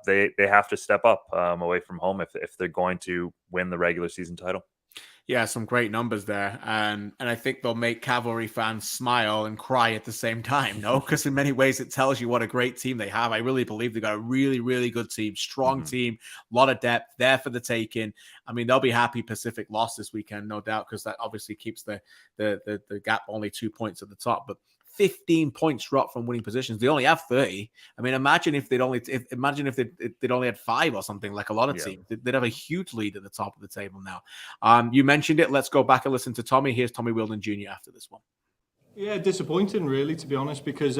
they have to step up away from home if they're going to win the regular season title. Yeah, some great numbers there. And I think they'll make Cavalry fans smile and cry at the same time, no? Because in many ways, it tells you what a great team they have. I really believe they've got a really, really good team, strong team, a lot of depth there for the taking. I mean, they'll be happy Pacific lost this weekend, no doubt, because that obviously keeps the gap only 2 points at the top. But 15 points dropped from winning positions. They only have 30. I mean, imagine if they'd only had 5 or something, like a lot of teams. They'd have a huge lead at the top of the table now. You mentioned it. Let's go back and listen to Tommy. Here's Tommy Wheeldon Jr. after this one. Yeah, disappointing really, to be honest, because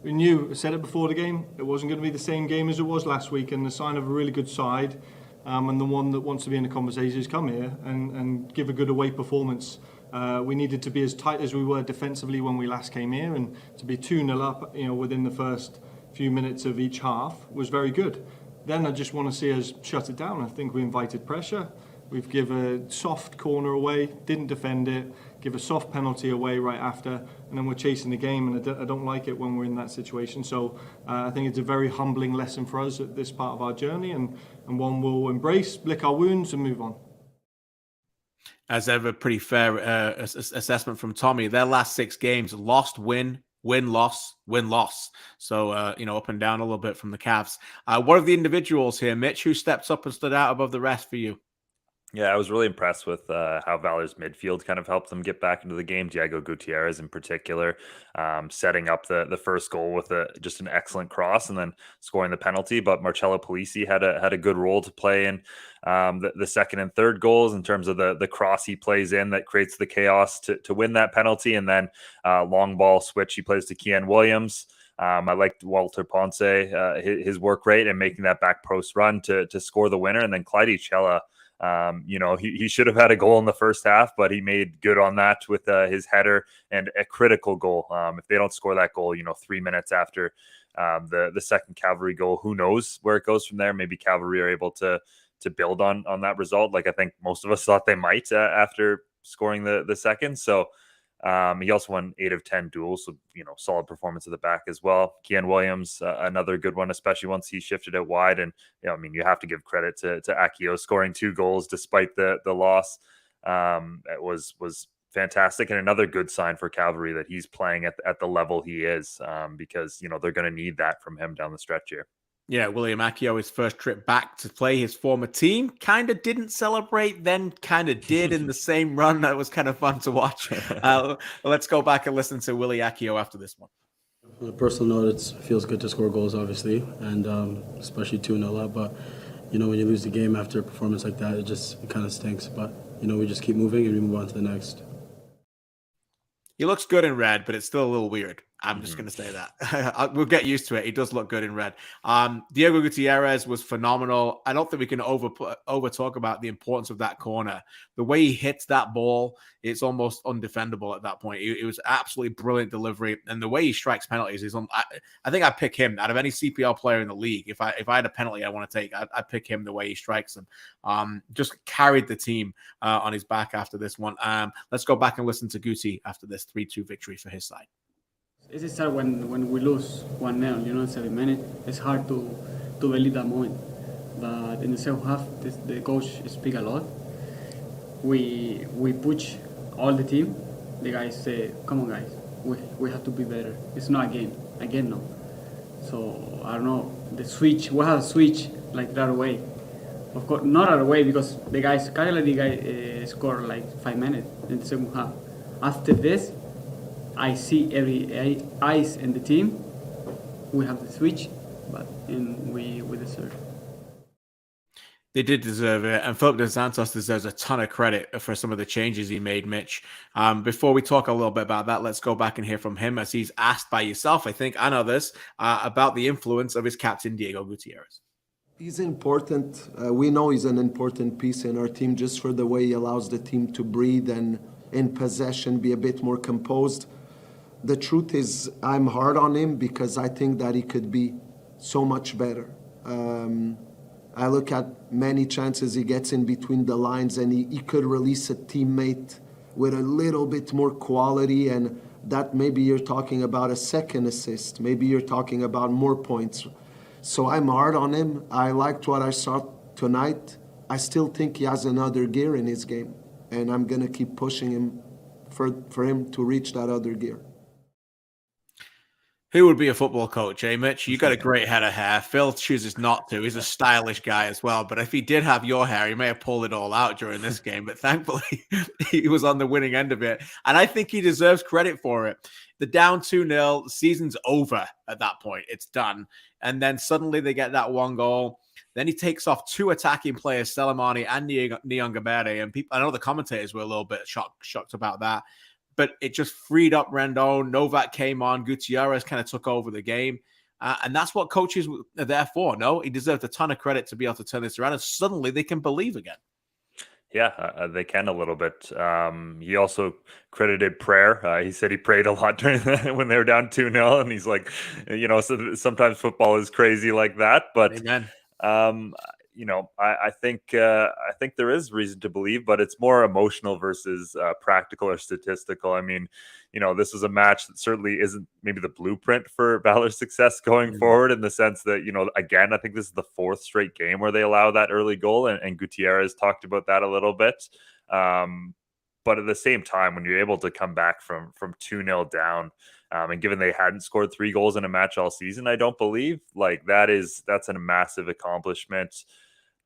we knew, I said it before the game, it wasn't going to be the same game as it was last week, and the sign of a really good side, and the one that wants to be in the conversation has come here and give a good away performance. We needed to be as tight as we were defensively when we last came here, and to be 2-0 up, within the first few minutes of each half was very good. Then I just want to see us shut it down. I think we invited pressure. We've given a soft corner away, didn't defend it, give a soft penalty away right after, and then we're chasing the game, and I don't like it when we're in that situation. So I think it's a very humbling lesson for us at this part of our journey, and one we'll embrace, lick our wounds and move on. As ever, pretty fair assessment from Tommy. Their last 6 games, lost, win, win, loss, win, loss. So, up and down a little bit from the Cavs. What are the individuals here, Mitch? Who steps up and stood out above the rest for you? Yeah, I was really impressed with how Valour's midfield kind of helped them get back into the game. Diego Gutierrez in particular, setting up the first goal with just an excellent cross and then scoring the penalty. But Marcello Polisi had a good role to play in the second and third goals in terms of the cross he plays in that creates the chaos to win that penalty. And then long ball switch he plays to Kian Williams. I liked Walter Ponce, his work rate and making that back post run to score the winner. And then Clyde Chella, he should have had a goal in the first half, but he made good on that with his header and a critical goal. If they don't score that goal, 3 minutes after the second Cavalry goal, who knows where it goes from there? Maybe Cavalry are able to build on that result. Like I think most of us thought they might after scoring the second. So he also won 8 of 10 duels, so solid performance at the back as well. Kian Williams, another good one, especially once he shifted it wide. And you have to give credit to Akio scoring 2 goals despite the loss. It was fantastic, and another good sign for Cavalry that he's playing at the level he is, because they're going to need that from him down the stretch here. Yeah, William Akio, his first trip back to play his former team, kind of didn't celebrate, then kind of did in the same run. That was kind of fun to watch. Let's go back and listen to Willie Akio after this one. On a personal note, it feels good to score goals, obviously, and especially 2-0 up. But, when you lose the game after a performance like that, it kind of stinks. But, we just keep moving and we move on to the next. He looks good in red, but it's still a little weird. I'm just going to say that. We'll get used to it. He does look good in red. Diego Gutierrez was phenomenal. I don't think we can over talk about the importance of that corner. The way he hits that ball, it's almost undefendable at that point. It was absolutely brilliant delivery. And the way he strikes penalties is I think I'd pick him out of any CPL player in the league. If I had a penalty I want to take, I'd pick him the way he strikes them. Just carried the team on his back after this one. Let's go back and listen to Guti after this 3-2 victory for his side. It's hard when we lose 1-0, in 7 minutes. It's hard to believe that moment. But in the second half, the coach speak a lot. We push all the team. The guys say, "Come on, guys, we have to be better. It's not a game. Again, no." So I don't know. The switch. We have a switch like right away. Of course, not right away because the guys, scored like 5 minutes in the second half. After this, I see every eyes in the team. We have the switch, but we deserve it. They did deserve it, and Philip Dos Santos deserves a ton of credit for some of the changes he made, Mitch. Before we talk a little bit about that, let's go back and hear from him as he's asked by yourself, I think, and others, about the influence of his captain, Diego Gutierrez. He's important. We know he's an important piece in our team just for the way he allows the team to breathe and in possession be a bit more composed. The truth is, I'm hard on him because I think that he could be so much better. I look at many chances he gets in between the lines and he could release a teammate with a little bit more quality, and that maybe you're talking about a second assist. Maybe you're talking about more points. So I'm hard on him. I liked what I saw tonight. I still think he has another gear in his game, and I'm going to keep pushing him for him to reach that other gear. Who would be a football coach, eh, Mitch? You got a great head of hair. Phil chooses not to. He's a stylish guy as well. But if he did have your hair, he may have pulled it all out during this game. But thankfully, he was on the winning end of it. And I think he deserves credit for it. The down 2-0, season's over at that point. It's done. And then suddenly they get that one goal. Then he takes off two attacking players, Selemani and Nyongabere. And people, I know the commentators were a little bit shocked about that. But it just freed up Rendon. Novak came on. Gutierrez kind of took over the game. And that's what coaches are there for, no? He deserved a ton of credit to be able to turn this around. And suddenly they can believe again. Yeah, they can a little bit. He also credited prayer. He said he prayed a lot during when they were down 2-0. And he's like, so sometimes football is crazy like that. But Amen. I think there is reason to believe, but it's more emotional versus practical or statistical. I mean, this is a match that certainly isn't maybe the blueprint for Valor's success going forward, in the sense that, again, I think this is the fourth straight game where they allow that early goal, and Gutierrez talked about that a little bit. But at the same time, when you're able to come back from 2-0 down, and given they hadn't scored 3 goals in a match all season, I don't believe, that's a massive accomplishment.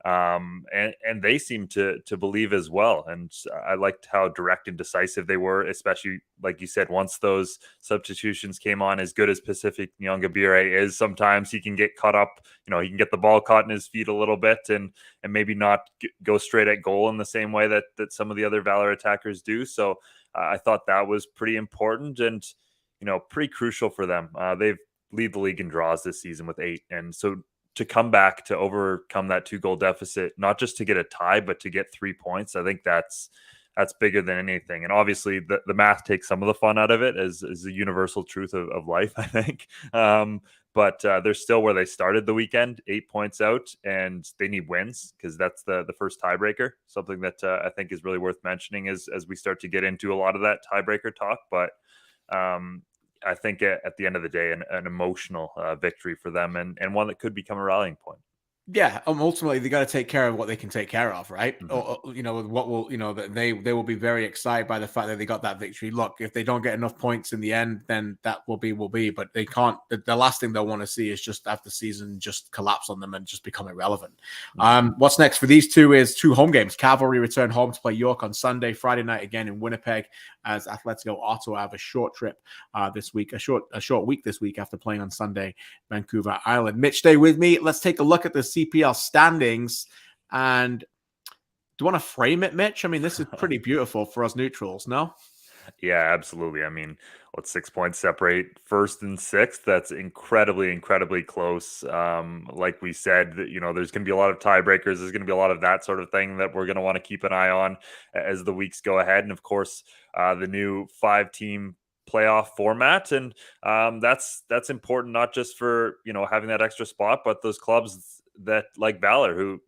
And they seem to believe as well. And I liked how direct and decisive they were, especially, like you said, once those substitutions came on. As good as Pacific Nyongabire is, sometimes he can get caught up, he can get the ball caught in his feet a little bit and maybe not go straight at goal in the same way that some of the other Valor attackers do. So I thought that was pretty important and, pretty crucial for them. They've lead the league in draws this season with 8. And so to come back to overcome that 2-goal deficit, not just to get a tie, but to get 3 points, I think that's bigger than anything. And obviously the math takes some of the fun out of it, as the universal truth of life, I think. But they're still where they started the weekend, 8 points out, and they need wins because that's the first tiebreaker. Something that I think is really worth mentioning as we start to get into a lot of that tiebreaker talk. But I think at the end of the day, an emotional victory for them and one that could become a rallying point. Yeah, ultimately they got to take care of what they can take care of, right? Or what will that they will be very excited by the fact that they got that victory. Look, if they don't get enough points in the end, then that will be, but they can't. The last thing they'll want to see is just after the season just collapse on them and just become irrelevant. What's next for these two is 2 home games. Cavalry return home to play York on Sunday, Friday night again in Winnipeg, as Atlético Ottawa have a short trip this week, a short week this week after playing on Sunday, Vancouver Island. Mitch, stay with me. Let's take a look at the CPL standings. And do you want to frame it, Mitch? I mean, this is pretty beautiful for us neutrals, no? Yeah, absolutely. I mean, 6 points separate first and sixth? That's incredibly, incredibly close. Like we said, there's going to be a lot of tiebreakers. There's going to be a lot of that sort of thing that we're going to want to keep an eye on as the weeks go ahead. And of course, the new 5-team playoff format, and that's important, not just for having that extra spot, but those clubs that like Valour, who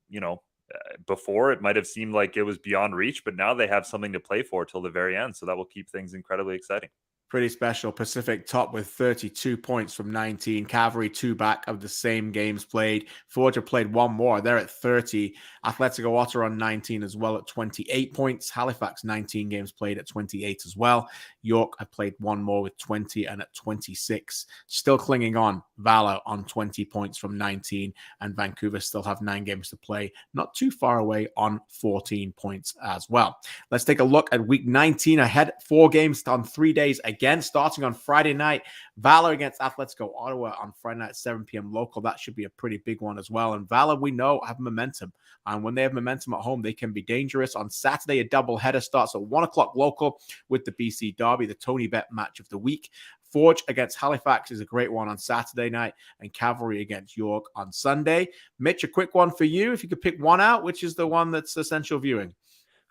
before it might have seemed like it was beyond reach, but now they have something to play for till the very end, so that will keep things incredibly exciting. Pretty special. Pacific top with 32 points from 19. Cavalry 2 back of the same games played. Forge have played 1 more. They're at 30. Atlético Ottawa on 19 as well at 28 points. Halifax 19 games played at 28 as well. York have played 1 more with 20 and at 26. Still clinging on. Valour on 20 points from 19. And Vancouver still have 9 games to play. Not too far away on 14 points as well. Let's take a look at week 19 ahead. 4 games on 3 days again, starting on Friday night. Valour against Atlético Ottawa on Friday night at 7 p.m. local. That should be a pretty big one as well. And Valour, we know, have momentum. And when they have momentum at home, they can be dangerous. On Saturday, a doubleheader starts at 1 o'clock local with the BC Derby, the Tony Bet match of the week. Forge against Halifax is a great one on Saturday night, and Cavalry against York on Sunday. Mitch, a quick one for you. If you could pick one out, which is the one that's essential viewing?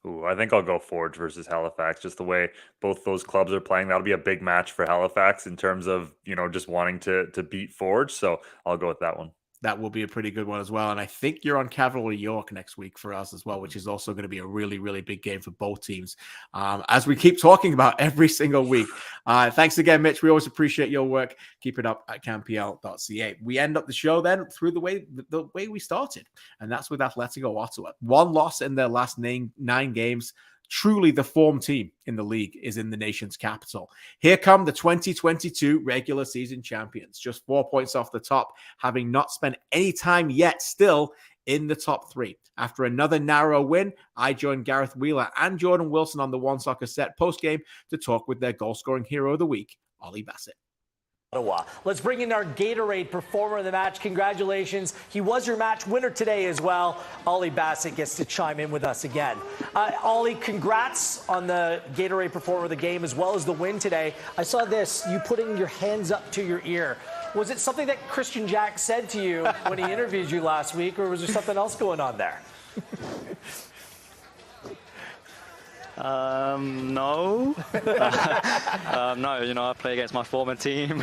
Ooh, I think I'll go Forge versus Halifax. Just the way both those clubs are playing, that'll be a big match for Halifax in terms of just wanting to beat Forge. So I'll go with that one. That will be a pretty good one as well. And I think you're on Cavalry York next week for us as well, which is also going to be a really, really big game for both teams, as we keep talking about every single week. Thanks again, Mitch. We always appreciate your work. Keep it up at campl.ca. We end up the show then through the way we started, and that's with Atlético Ottawa. 1 loss in their last 9 games. Truly the form team in the league is in the nation's capital. Here come the 2022 regular season champions, just 4 points off the top, having not spent any time yet still in the top 3. After another narrow win, I joined Gareth Wheeler and Jordan Wilson on the OneSoccer set postgame to talk with their goal-scoring hero of the week, Ollie Bassett. Ottawa. Let's bring in our Gatorade performer of the match. Congratulations. He was your match winner today as well. Ollie Bassett gets to chime in with us again. Ollie, congrats on the Gatorade performer of the game as well as the win today. I saw this, you putting your hands up to your ear. Was it something that Kristian Jack said to you when he interviewed you last week, or was there something else going on there? No. No, I play against my former team.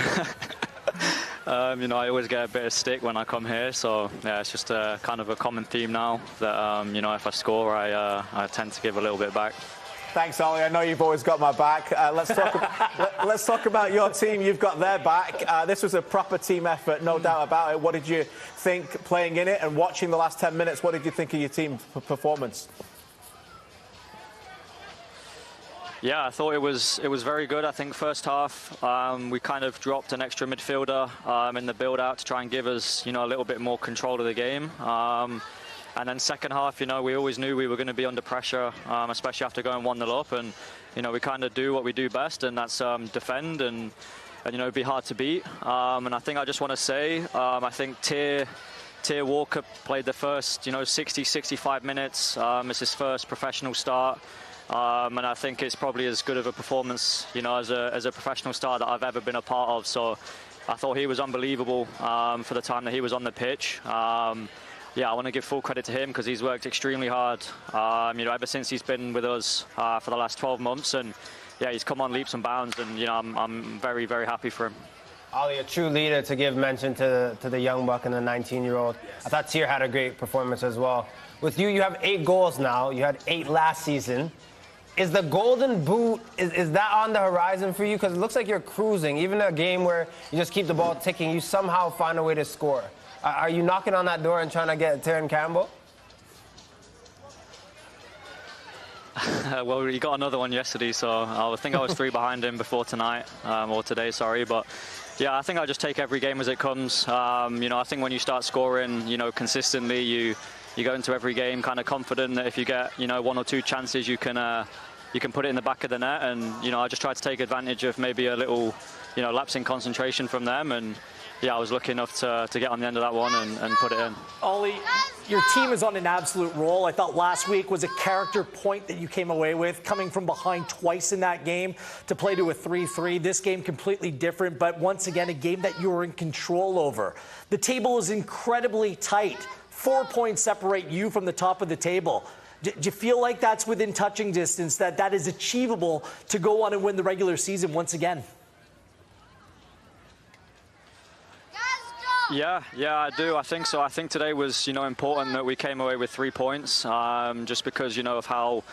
I always get a bit of stick when I come here, so yeah, it's just kind of a common theme now that, if I score, I tend to give a little bit back. Thanks, Ollie. I know you've always got my back. Let's talk about your team. You've got their back. This was a proper team effort, no doubt about it. What did you think playing in it and watching the last 10 minutes? What did you think of your team performance? Yeah, I thought it was very good. I think first half we kind of dropped an extra midfielder in the build-out to try and give us, a little bit more control of the game. And then second half, we always knew we were going to be under pressure, especially after going 1-0 up. And, we kind of do what we do best, and that's defend and be hard to beat. And I think I just want to say, I think Tier Walker played the first, 60, 65 minutes. It's his first professional start. And I think it's probably as good of a performance, as a professional star that I've ever been a part of. So I thought he was unbelievable for the time that he was on the pitch. Yeah, I want to give full credit to him because he's worked extremely hard, ever since he's been with us for the last 12 months. And yeah, he's come on leaps and bounds, and I'm very, very happy for him. Ollie, a true leader to give mention to the young buck and the 19-year-old. I thought Tier had a great performance as well. With you, you have 8 goals now. You had 8 last season. Is the golden boot, is that on the horizon for you? Because it looks like you're cruising. Even a game where you just keep the ball ticking, you somehow find a way to score. Are you knocking on that door and trying to get Tierney Campbell? Well, he got another one yesterday, so I think I was 3 behind him before tonight, or today, sorry. But yeah, I think I just take every game as it comes. I think when you start scoring, consistently, you go into every game kind of confident that if you get, 1 or 2 chances, you can put it in the back of the net. And I just try to take advantage of maybe a little, lapse in concentration from them. And yeah, I was lucky enough to get on the end of that one and put it in. Ollie, your team is on an absolute roll. I thought last week was a character point that you came away with, coming from behind twice in that game to play to a 3-3. This game completely different, but once again, a game that you were in control over. The table is incredibly tight. 4 points separate you from the top of the table. Do you feel like that's within touching distance, that is achievable to go on and win the regular season once again? Yeah, I do. I think so. I think today was, important that we came away with 3 points, just because, of how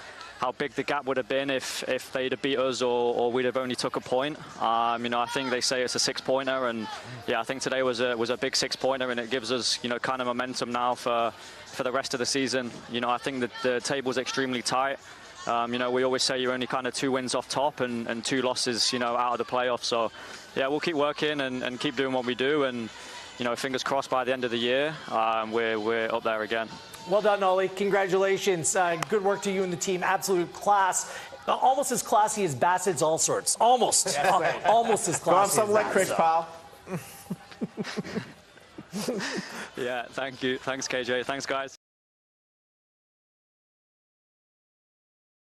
big the gap would have been if they'd have beat us or we'd have only took a point. I think they say it's a 6-pointer, and yeah, I think today was a big 6-pointer, and it gives us, kind of momentum now for the rest of the season. I think that the table's extremely tight. We always say you're only kind of 2 wins off top and 2 losses, out of the playoffs. So yeah, we'll keep working and keep doing what we do, and fingers crossed by the end of the year, we're up there again. Well done, Ollie. Congratulations. Good work to you and the team. Absolute class. Almost as classy as Bassett's All Sorts. Almost. Almost as classy. Go have some licorice, pal. Yeah, thank you. Thanks, KJ. Thanks, guys.